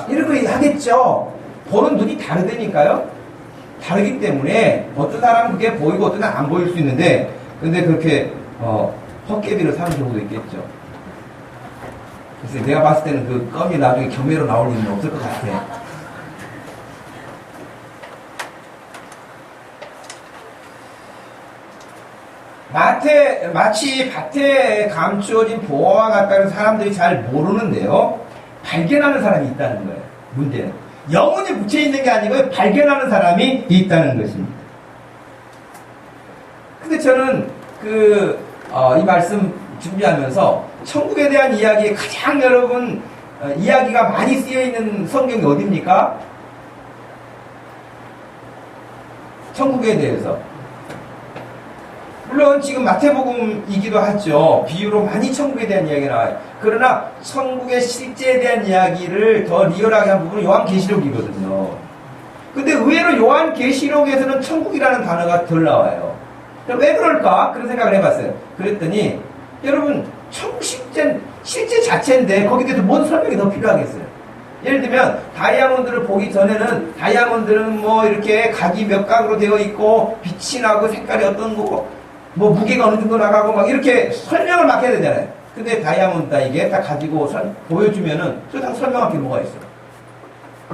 이런 거 하겠죠. 보는 눈이 다르다니까요. 다르기 때문에 어떤 사람은 그게 보이고 어떤 사람은 안 보일 수 있는데 근데 그렇게 헛개비를 사는 경우도 있겠죠. 그래서 내가 봤을 때는 그 껌이 나중에 경매로 나올 일은 없을 것 같아. 마치 밭에 감추어진 보화와 같다는 사람들이 잘 모르는데요. 발견하는 사람이 있다는 거예요. 문제는. 영혼이 묻혀있는 게 아니고 발견하는 사람이 있다는 것입니다. 근데 저는 이 말씀 준비하면서 천국에 대한 이야기에 가장 여러분 이야기가 많이 쓰여있는 성경이 어디입니까? 천국에 대해서. 물론 지금 마태복음이기도 하죠. 비유로 많이 천국에 대한 이야기가 나와요. 그러나 천국의 실제에 대한 이야기를 더 리얼하게 한 부분은 요한계시록이거든요. 근데 의외로 요한계시록에서는 천국이라는 단어가 덜 나와요. 왜 그럴까? 그런 생각을 해봤어요. 그랬더니 여러분 천국 실제 자체인데 거기에 대해서 뭔 설명이 더 필요하겠어요? 예를 들면 다이아몬드를 보기 전에는 다이아몬드는 뭐 이렇게 각이 몇 각으로 되어 있고 빛이 나고 색깔이 어떤 거고 뭐 무게가 어느 정도 나가고 막 이렇게 설명을 막 해야 되잖아요. 근데 다이아몬드다 이게 딱 가지고 보여주면은 딱 설명할 게 뭐가 있어요?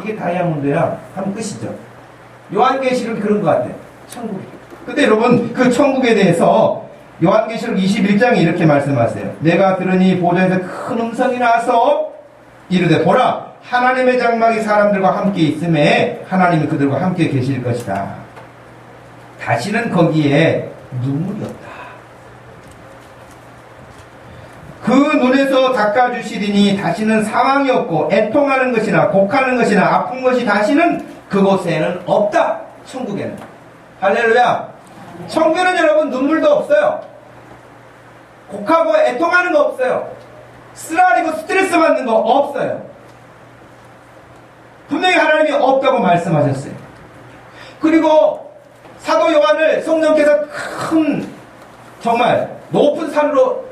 이게 다이아몬드야 하면 끝이죠. 요한계시록이 그런 것 같아요. 천국이. 근데 여러분 그 천국에 대해서 요한계시록 21장에 이렇게 말씀하세요. 내가 들으니 보좌에서 큰 음성이 나서 이르되 보라 하나님의 장막이 사람들과 함께 있음에 하나님이 그들과 함께 계실 것이다. 다시는 거기에 눈물이 없다. 그 눈에서 닦아주시리니 다시는 사망이 없고 애통하는 것이나 곡하는 것이나 아픈 것이 다시는 그곳에는 없다. 천국에는. 할렐루야. 천국에는 여러분 눈물도 없어요. 곡하고 애통하는 거 없어요. 쓰라리고 스트레스 받는 거 없어요. 분명히 하나님이 없다고 말씀하셨어요. 그리고 사도 요한을 성령께서 큰 정말 높은 산으로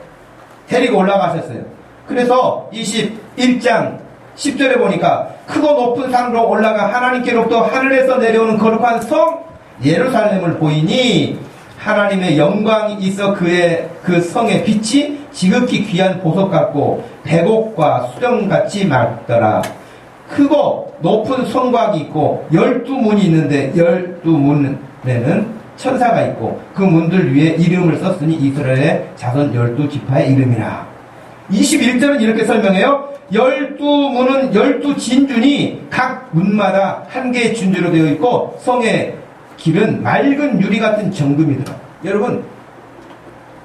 데리고 올라가셨어요. 그래서 21장 10절에 보니까 크고 높은 산으로 올라가 하나님께로부터 하늘에서 내려오는 거룩한 성 예루살렘을 보이니 하나님의 영광이 있어 그 성의 빛이 지극히 귀한 보석 같고 백옥과 수정같이 맑더라. 크고 높은 성곽이 있고 12문이 있는데 12문에는 천사가 있고 그 문들 위에 이름을 썼으니 이스라엘의 자손 12지파의 이름이라. 21절은 이렇게 설명해요. 12문은 12진준이 각 문마다 한 개의 준주로 되어 있고 성의 길은 맑은 유리 같은 정금이더라. 여러분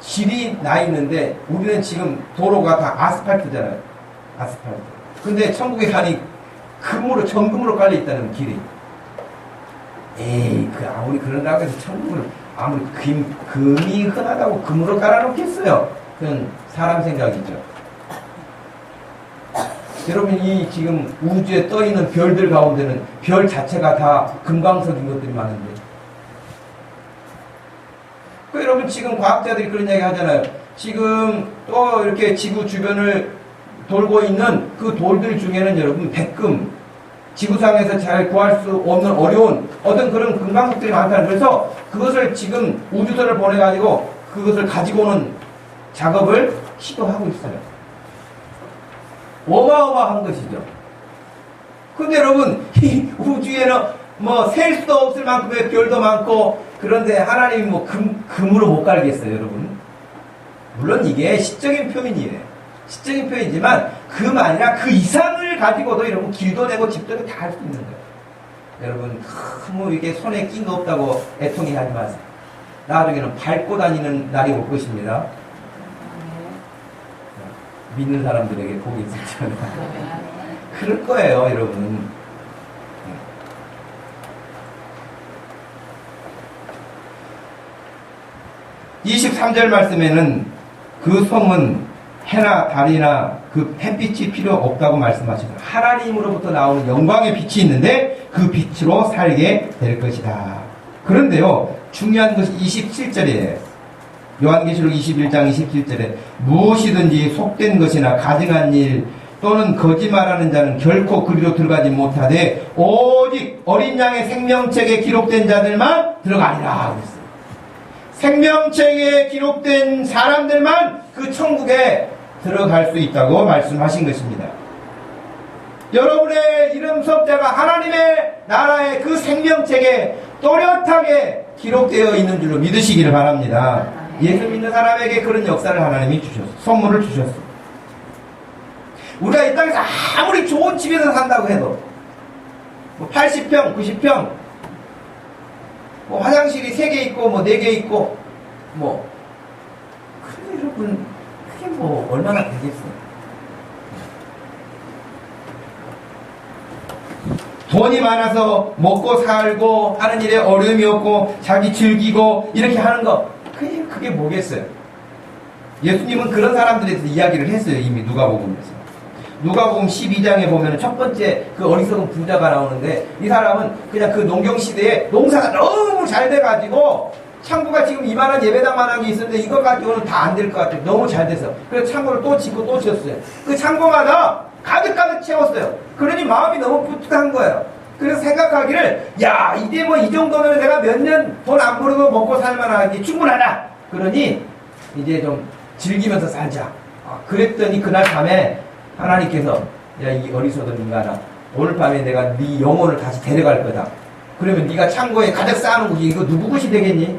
길이 나 있는데 우리는 지금 도로가 다 아스팔트잖아요. 아스팔트. 근데 천국에 가니 금으로 정금으로 깔려 있다는 길이. 에이 그 아무리 그런다고 해서 천국을 아무리 금이 흔하다고 금으로 깔아놓겠어요. 그건 사람 생각이죠. 여러분 이 지금 우주에 떠 있는 별들 가운데는 별 자체가 다 금광석인 것들이 많은데. 여러분 지금 과학자들이 그런 이야기 하잖아요. 지금 또 이렇게 지구 주변을 돌고 있는 그 돌들 중에는 여러분 백금, 지구상에서 잘 구할 수 없는 어려운 어떤 그런 금강석들이 많다는. 그래서 그것을 지금 우주선을 보내가지고 그것을 가지고 오는 작업을 시도하고 있어요. 어마어마한 것이죠. 근데 여러분 이 우주에는 뭐 셀 수도 없을 만큼의 별도 많고 그런데 하나님이 뭐 금으로 못 갈겠어요, 여러분. 물론 이게 시적인 표현이에요. 시적인 표현이지만 금 아니라 그 이상을 가지고도 여러분 길도 내고 집도 내고 다 할 수 있는 거예요. 여러분 뭐 이게 손에 낀 거 없다고 애통이 하지 마세요. 나중에는 밟고 다니는 날이 올 것입니다. 믿는 사람들에게 복이 있었잖아요. 그럴 거예요, 여러분. 23절 말씀에는 그 성은 해나 달이나 그 햇빛이 필요 없다고 말씀하셨어요. 하나님으로부터 나오는 영광의 빛이 있는데 그 빛으로 살게 될 것이다. 그런데요, 중요한 것이 27절이에요. 요한계시록 21장 27절에 무엇이든지 속된 것이나 가증한 일 또는 거짓말하는 자는 결코 그리로 들어가지 못하되 오직 어린 양의 생명책에 기록된 자들만 들어가리라 그랬어요. 생명책에 기록된 사람들만 그 천국에 들어갈 수 있다고 말씀하신 것입니다. 여러분의 이름 섭자가 하나님의 나라의 그 생명책에 또렷하게 기록되어 있는 줄로 믿으시기를 바랍니다. 예수 믿는 사람에게 그런 역사를 하나님이 주셨어요. 선물을 주셨어요. 우리가 이 땅에서 아무리 좋은 집에서 산다고 해도 뭐 80평, 90평 뭐 화장실이 3개 있고 뭐 4개 있고 뭐 근데 여러분 그게 뭐 얼마나 되겠어요. 돈이 많아서 먹고 살고 하는 일에 어려움이 없고 자기 즐기고 이렇게 하는 거 그게 그게 뭐겠어요? 예수님은 그런 사람들에 대해서 이야기를 했어요. 이미 누가복음에서. 누가복음 12장에 보면 첫 번째 그 어리석은 부자가 나오는데, 이 사람은 그냥 그 농경 시대에 농사가 너무 잘 돼가지고 창고가 지금 이만한 예배당만한 게 있었는데 이거 가지고는 다 안 될 것 같아요. 너무 잘 돼서. 그래서 창고를 또 짓고 또 지었어요. 그 창고마다 가득가득 채웠어요. 그러니 마음이 너무 뿌듯한 거예요. 그래서 생각하기를, 야, 이제 뭐 이 정도면 내가 몇 년 돈 안 벌어도 먹고 살만하기 충분하다. 그러니 이제 좀 즐기면서 살자. 그랬더니 그날 밤에 하나님께서, 야, 이 어리석은 인간아, 오늘 밤에 내가 네 영혼을 다시 데려갈 거다. 그러면 네가 창고에 가득 쌓아놓은 것이 이거 누구 것이 되겠니?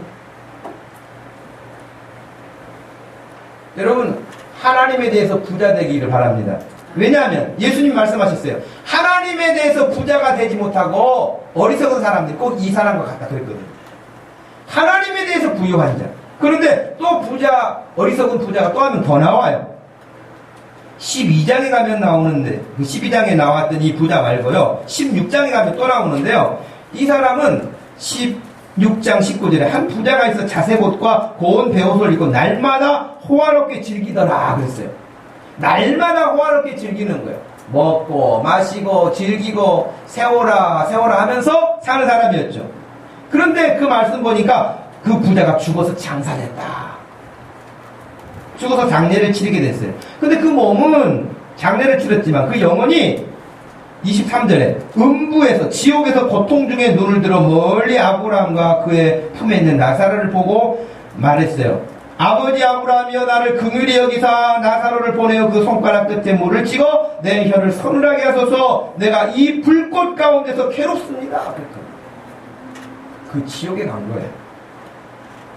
여러분, 하나님에 대해서 부자 되기를 바랍니다. 왜냐하면 예수님 말씀하셨어요. 하나님에 대해서 부자가 되지 못하고 어리석은 사람들이 꼭 이 사람과 같다 그랬거든요. 하나님에 대해서 부유한 자. 그런데 또 부자, 어리석은 부자가 또 하면 더 나와요. 12장에 가면 나오는데, 그 12장에 나왔던 이 부자 말고요, 16장에 가면 또 나오는데요, 이 사람은 16장 19절에 한 부자가 있어 자색옷과 고운 베옷을 입고 날마다 호화롭게 즐기더라 그랬어요. 날마다 호화롭게 즐기는 거예요. 먹고 마시고 즐기고 세워라 세워라 하면서 사는 사람이었죠. 그런데 그 말씀 보니까 그 부자가 죽어서 장사됐다. 죽어서 장례를 치르게 됐어요. 근데 그 몸은 장례를 치렀지만 그 영혼이 23절에 음부에서 지옥에서 고통 중에 눈을 들어 멀리 아브라함과 그의 품에 있는 나사로를 보고 말했어요. 아버지 아브라함이여, 나를 긍휼히 여기사 나사로를 보내어 그 손가락 끝에 물을 찍어 내 혀를 서늘하게 하소서. 내가 이 불꽃 가운데서 괴롭습니다. 그 지옥에 간 거예요.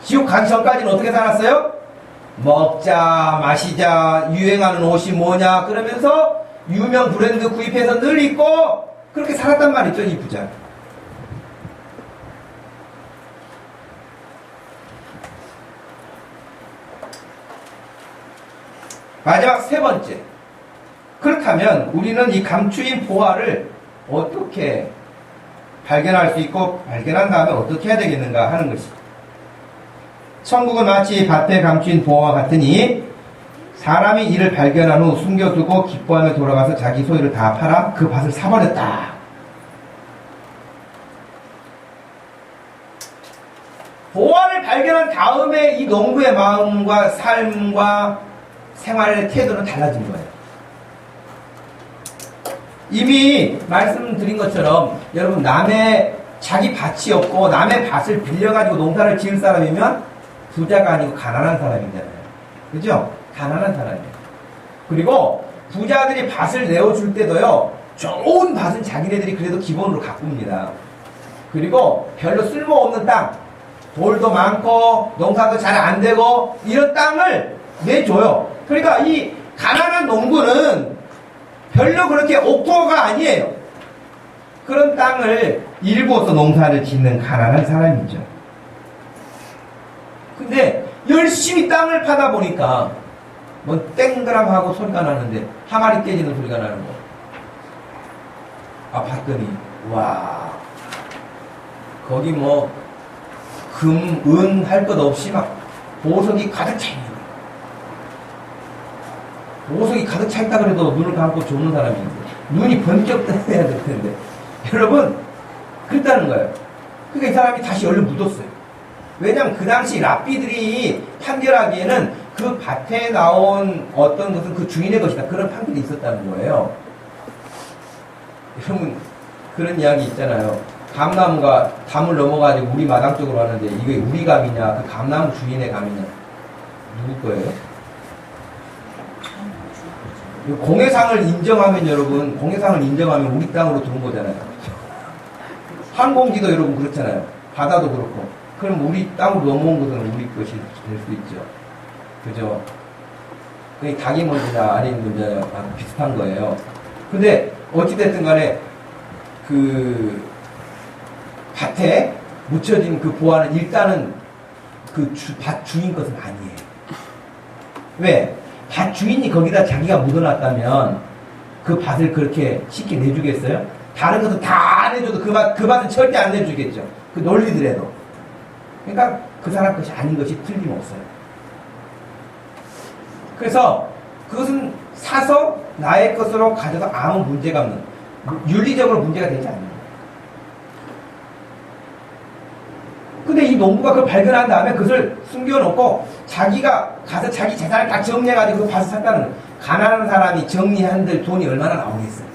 지옥 가기 전까지는 어떻게 살았어요? 먹자 마시자, 유행하는 옷이 뭐냐 그러면서 유명 브랜드 구입해서 늘 입고 그렇게 살았단 말이죠, 이 부자. 마지막 세 번째. 그렇다면 우리는 이 감추인 보화를 어떻게 발견할 수 있고, 발견한 다음에 어떻게 해야 되겠는가 하는 것이죠. 천국은 마치 밭에 감추인 보화와 같으니 사람이 이를 발견한 후 숨겨두고 기뻐하며 돌아가서 자기 소유를 다 팔아 그 밭을 사버렸다. 보화를 발견한 다음에 이 농부의 마음과 삶과 생활의 태도는 달라진 거예요. 이미 말씀드린 것처럼 여러분, 남의 자기 밭이 없고 남의 밭을 빌려가지고 농사를 지을 사람이면 부자가 아니고 가난한 사람이잖아요. 그죠? 가난한 사람이에요. 그리고 부자들이 밭을 내어줄 때도요, 좋은 밭은 자기네들이 그래도 기본으로 가꿉니다. 그리고 별로 쓸모없는 땅, 돌도 많고 농사도 잘 안 되고 이런 땅을 내줘요. 그러니까 이 가난한 농부는 별로 그렇게 옥토가 아니에요. 그런 땅을 일부어서 농사를 짓는 가난한 사람이죠. 근데 열심히 땅을 파다 보니까 뭐 땡그랑하고 소리가 나는데 항아리 깨지는 소리가 나는 거. 봤더니 와, 거기 뭐 금, 은 할 것 없이 막 보석이 가득 차 있는 거예요. 보석이 가득 차 있다 그래도 눈을 감고 조는 사람이 있는데 눈이 번쩍 떠야 될 텐데, 여러분 그랬다는 거예요. 그러니까 이 사람이 다시 얼른 묻었어요. 왜냐면 그 당시 랍비들이 판결하기에는 그 밭에 나온 어떤 것은 그 주인의 것이다, 그런 판결이 있었다는 거예요. 여러분 그런 이야기 있잖아요. 감나무가 담을 넘어가지고 우리 마당 쪽으로 가는데 이게 우리 감이냐 그 감나무 주인의 감이냐 누구 거예요? 공해상을 인정하면, 여러분 공해상을 인정하면 우리 땅으로 들어온 거잖아요. 항공기도 여러분 그렇잖아요. 바다도 그렇고. 그럼 우리 땅으로 넘어온 것은 우리 것이 될 수 있죠. 그죠? 닭이 먼저냐 아닌 먼저냐 비슷한 거예요. 근데 어찌됐든 간에 그 밭에 묻혀진 그 보화는 일단은 그 밭 주인 것은 아니에요. 왜? 밭 주인이 거기다 자기가 묻어놨다면 그 밭을 그렇게 쉽게 내주겠어요? 다른 것은 다 내줘도 그 밭은 절대 안 내주겠죠. 그 논리더라도. 그러니까 그 사람 것이 아닌 것이 틀림없어요. 그래서 그것은 사서 나의 것으로 가져도 아무 문제가 없는, 윤리적으로 문제가 되지 않는 거예요. 근데 이 농부가 그걸 발견한 다음에 그것을 숨겨놓고 자기가 가서 자기 재산을 다 정리해가지고 그거 봐서 샀다는 거예요. 가난한 사람이 정리한들 돈이 얼마나 나오겠어요.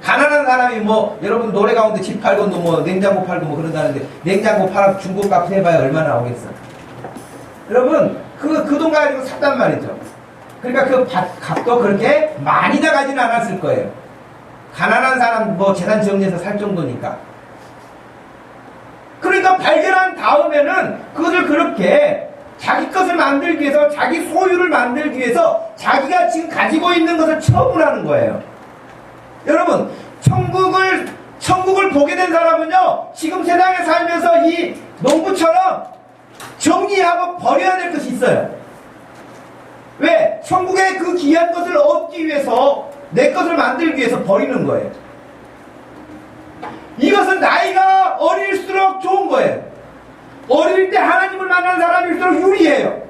가난한 사람이 뭐 여러분 노래 가운데 집 팔고 뭐 냉장고 팔고 뭐 그런다는데 냉장고 팔아서 중고값 해봐야 얼마나 나오겠어요. 여러분 그 돈 가지고 샀단 말이죠. 그러니까 그 값도 그렇게 많이 나가지는 않았을 거예요. 가난한 사람 뭐 재산 정리해서 살 정도니까. 그러니까 발견한 다음에는 그것을 그렇게 자기 것을 만들기 위해서, 자기 소유를 만들기 위해서 자기가 지금 가지고 있는 것을 처분하는 거예요. 여러분, 천국을 보게 된 사람은요, 지금 세상에 살면서 이 농부처럼 정리하고 버려야 될 것이 있어요. 왜? 천국의 그 귀한 것을 얻기 위해서, 내 것을 만들기 위해서 버리는 거예요. 이것은 나이가 어릴수록 좋은 거예요. 어릴 때 하나님을 만나는 사람일수록 유리해요.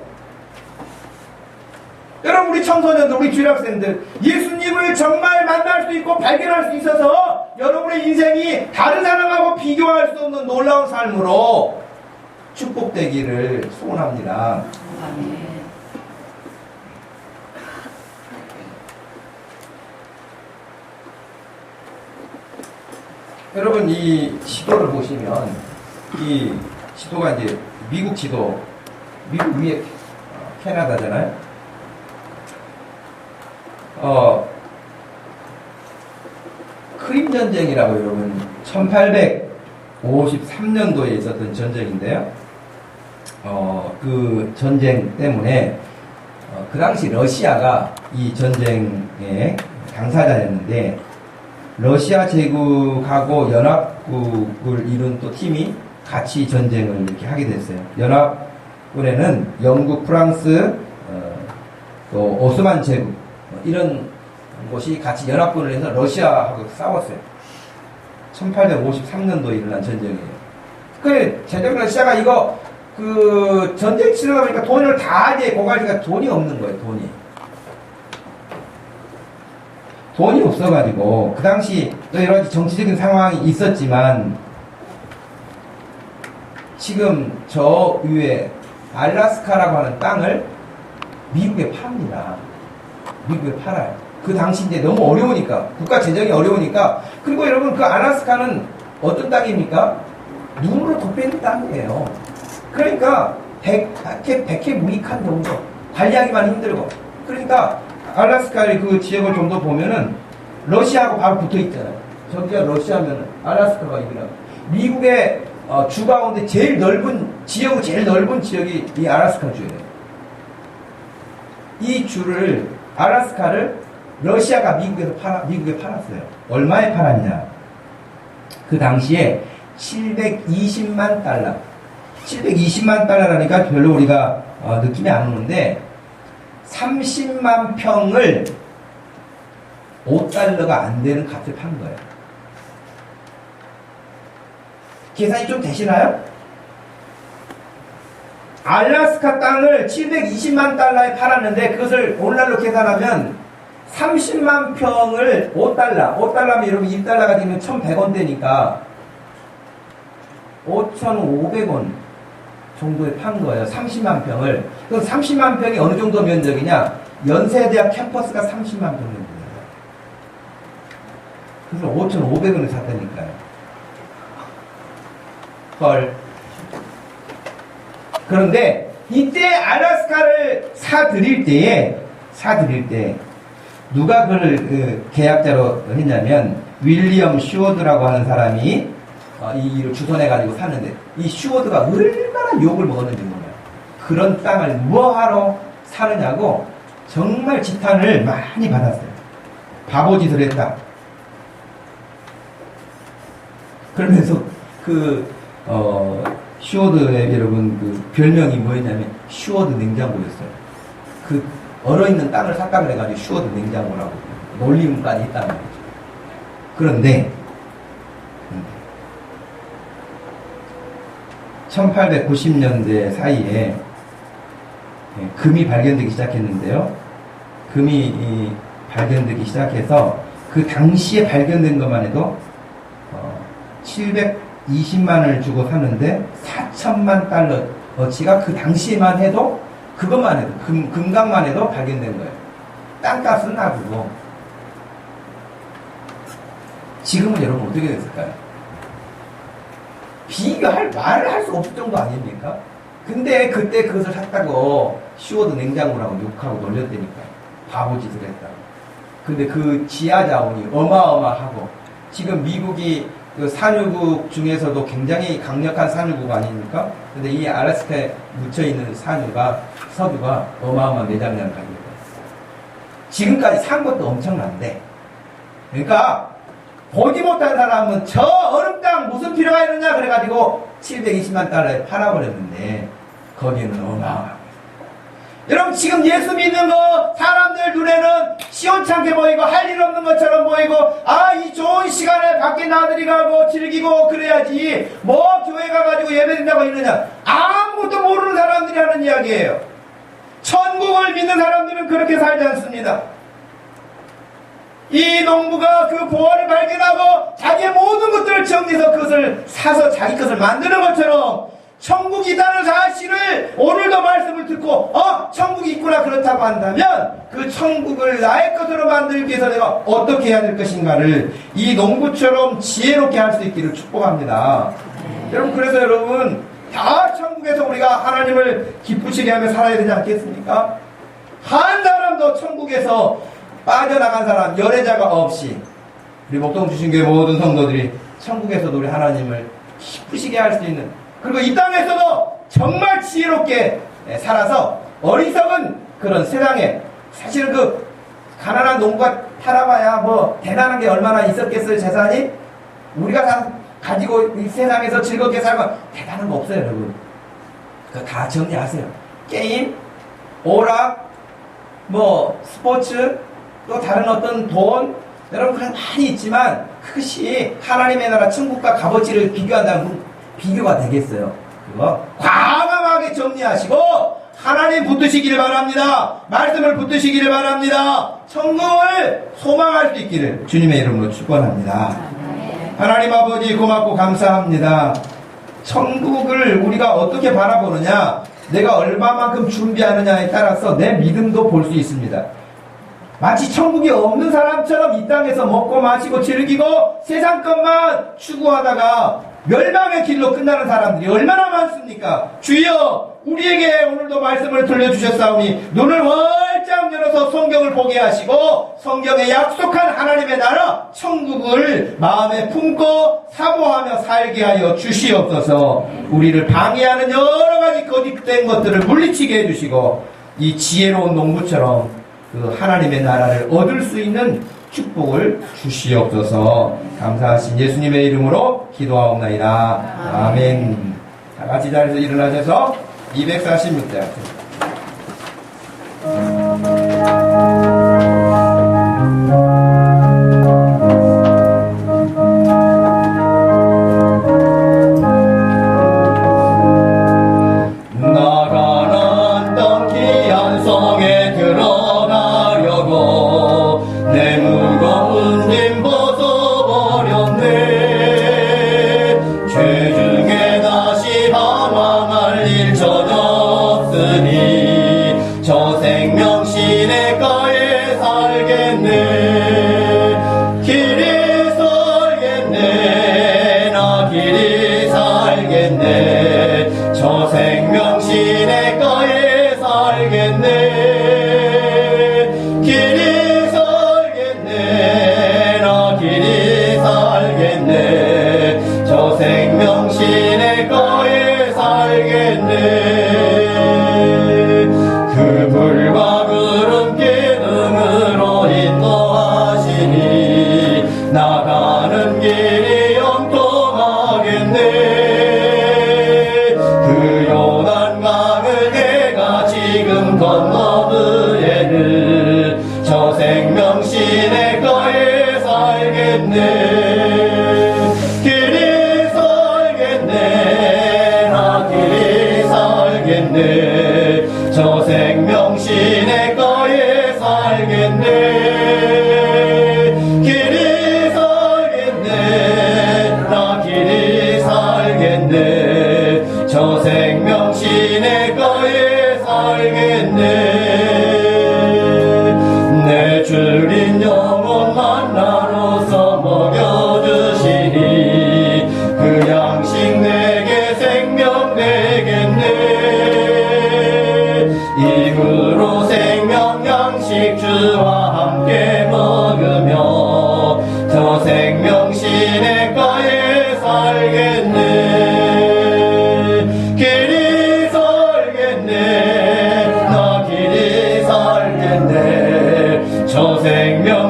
여러분, 우리 청소년들, 우리 주일학생들, 예수님을 정말 만날 수 있고 발견할 수 있어서 여러분의 인생이 다른 사람하고 비교할 수 없는 놀라운 삶으로 축복되기를 소원합니다. 아멘. 여러분, 이 지도를 보시면, 이 지도가 이제 미국 지도, 미국 위에 캐나다잖아요. 크림 전쟁이라고 여러분 1853년도에 있었던 전쟁인데요. 그 전쟁 때문에 그 당시 러시아가 이 전쟁의 당사자였는데, 러시아 제국하고 연합국을 이룬 또 팀이 같이 전쟁을 이렇게 하게 됐어요. 연합군에는 영국, 프랑스, 또 오스만 제국 이런 곳이 같이 연합군을 해서 러시아하고 싸웠어요. 1853년도에 일어난 전쟁이에요. 그 제정 러시아가 이거 그 전쟁 치르다 보니까 돈을 다 이제 고갈니까 돈이 없는 거예요. 돈이 없어가지고 그 당시 또 여러 가지 정치적인 상황이 있었지만, 지금 저 위에 알라스카라고 하는 땅을 미국에 팝니다. 미국에 팔아요. 그 당시 이제 너무 어려우니까, 국가 재정이 어려우니까. 그리고 여러분, 그 알라스카는 어떤 땅입니까? 눈으로 덮여있는 땅이에요. 그러니까 백해 무익한 정도, 관리하기만 힘들고. 그러니까 알라스카의 그 지역을 좀 더 보면은 러시아하고 바로 붙어 있잖아요. 저기가 러시아면은 알라스카가 이거라고. 미국의 주 가운데 제일 넓은 지역이 이 알라스카 주예요. 이 주를, 알라스카를 러시아가 미국에 팔았어요. 얼마에 팔았냐? 그 당시에 720만 달러. 720만 달러라니까 별로 우리가 느낌이 안 오는데, 30만 평을 5달러가 안 되는 값을 판 거예요. 계산이 좀 되시나요? 알라스카 땅을 720만 달러에 팔았는데, 그것을 오늘날로 계산하면 30만 평을 5달러면 여러분 1달러가 되면 1,100원대니까 5,500원 정도에 판 거예요. 30만 평을. 그럼 30만 평이 어느 정도 면적이냐? 연세대학 캠퍼스가 30만 평 면적이에요. 그래서 5,500원에 샀다니까요. 헐. 그런데 이때 알라스카를 사들일 때 누가 그걸 계약자로 했냐면 윌리엄 슈워드라고 하는 사람이 이 일을 주선해가지고 샀는데, 이 슈워드가 얼마나 욕을 먹었는지 몰라요. 그런 땅을 뭐하러 사느냐고 정말 지탄을 많이 받았어요. 바보짓을 했다. 그러면서 슈워드의 여러분 그 별명이 뭐였냐면 슈워드 냉장고였어요. 그 얼어있는 땅을 샀다 그래가지고 슈워드 냉장고라고 놀림까지 했다는 거죠. 그런데 1890년대 사이에 금이 발견되기 시작했는데요. 금이 발견되기 시작해서 그 당시에 발견된 것만 해도 720만을 주고 샀는데 4천만 달러어치가 그 당시에만 해도 그것만 해도 금강만 해도 발견된 거예요. 땅값은 놔두고. 지금은 여러분 어떻게 됐을까요? 비교할 말을 할 수 없을 정도 아닙니까? 근데 그때 그것을 샀다고 시워드 냉장고라고 욕하고 놀렸다니까. 바보짓을 했다고. 근데 그 지하 자원이 어마어마하고 지금 미국이 그 산유국 중에서도 굉장히 강력한 산유국 아닙니까? 근데 이 알래스카에 묻혀있는 석유가 어마어마한 매장량을 가지고 있어요. 지금까지 산 것도 엄청난데, 그러니까 보지 못한 사람은 저 얼음 땅 무슨 필요가 있느냐 그래가지고 720만 달러에 팔아버렸는데 거기에는 어마어마합니다. 여러분 지금 예수 믿는 거 사람들 눈에는 시원찮게 보이고 할 일 없는 것처럼 보이고 이 좋은 시간에 밖에 나들이 가고 즐기고 그래야지 뭐 교회 가가지고 예배드린다고 있느냐, 아무것도 모르는 사람들이 하는 이야기예요. 천국을 믿는 사람들은 그렇게 살지 않습니다. 이 농부가 그 보화를 발견하고 자기의 모든 것들을 정리해서 그것을 사서 자기 것을 만드는 것처럼 천국이 있다는 사실을 오늘도 말씀을 듣고 천국이 있구나 그렇다고 한다면 그 천국을 나의 것으로 만들기 위해서 내가 어떻게 해야 될 것인가를 이 농부처럼 지혜롭게 할 수 있기를 축복합니다. 여러분 그래서 여러분 다 천국에서 우리가 하나님을 기쁘시게 하며 살아야 되지 않겠습니까? 한 사람도 천국에서 빠져나간 사람 연애자가 없이 우리 목동주신교회 모든 성도들이 천국에서도 우리 하나님을 기쁘시게 할 수 있는, 그리고 이 땅에서도 정말 지혜롭게 살아서 어리석은 그런 세상에, 사실은 그 가난한 농부가 팔아봐야 뭐 대단한 게 얼마나 있었겠어요. 재산이 우리가 다 가지고 이 세상에서 즐겁게 살고 대단한 거 없어요. 여러분 그거 다 정리하세요. 게임, 오락, 뭐 스포츠, 또 다른 어떤 돈, 여러분 그런 많이 있지만 그것이 하나님의 나라 천국과 값어치를 비교한다면 비교가 되겠어요. 그거 과감하게 정리하시고 하나님 붙드시기를 바랍니다. 말씀을 붙드시기를 바랍니다. 천국을 소망할 수 있기를 주님의 이름으로 축원합니다. 하나님 아버지 고맙고 감사합니다. 천국을 우리가 어떻게 바라보느냐, 내가 얼마만큼 준비하느냐에 따라서 내 믿음도 볼 수 있습니다. 마치 천국이 없는 사람처럼 이 땅에서 먹고 마시고 즐기고 세상 것만 추구하다가 멸망의 길로 끝나는 사람들이 얼마나 많습니까? 주여 우리에게 오늘도 말씀을 들려주셨사오니 눈을 활짝 열어서 성경을 보게 하시고 성경에 약속한 하나님의 나라 천국을 마음에 품고 사모하며 살게 하여 주시옵소서. 우리를 방해하는 여러 가지 거짓된 것들을 물리치게 해주시고 이 지혜로운 농부처럼 그 하나님의 나라를 얻을 수 있는 축복을 주시옵소서. 감사하신 예수님의 이름으로 기도하옵나이다. 아멘. 다 같이 자리에서 일어나셔서 246대 나가는 땅 귀한 성에 들어가려고 내 무거운 짐 벗어버렸네. 죄 중에 다시 방황할 일 전 없으니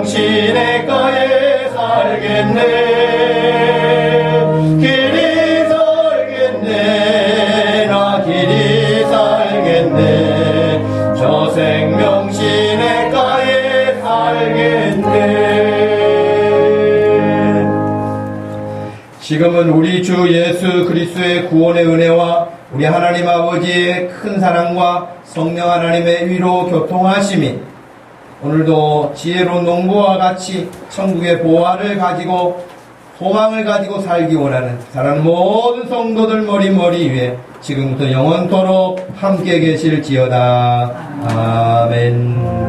시내가에 살겠네. 길이 살겠네. 나 길이 살겠네. 저 생명 시내가에 살겠네. 지금은 우리 주 예수 그리스도의 구원의 은혜와 우리 하나님 아버지의 큰 사랑과 성령 하나님의 위로 교통하심이 오늘도 지혜로운 농부와 같이 천국의 보화를 가지고 소망을 가지고 살기 원하는 사랑하는 모든 성도들 머리 위에 지금부터 영원토록 함께 계실지어다. 아멘.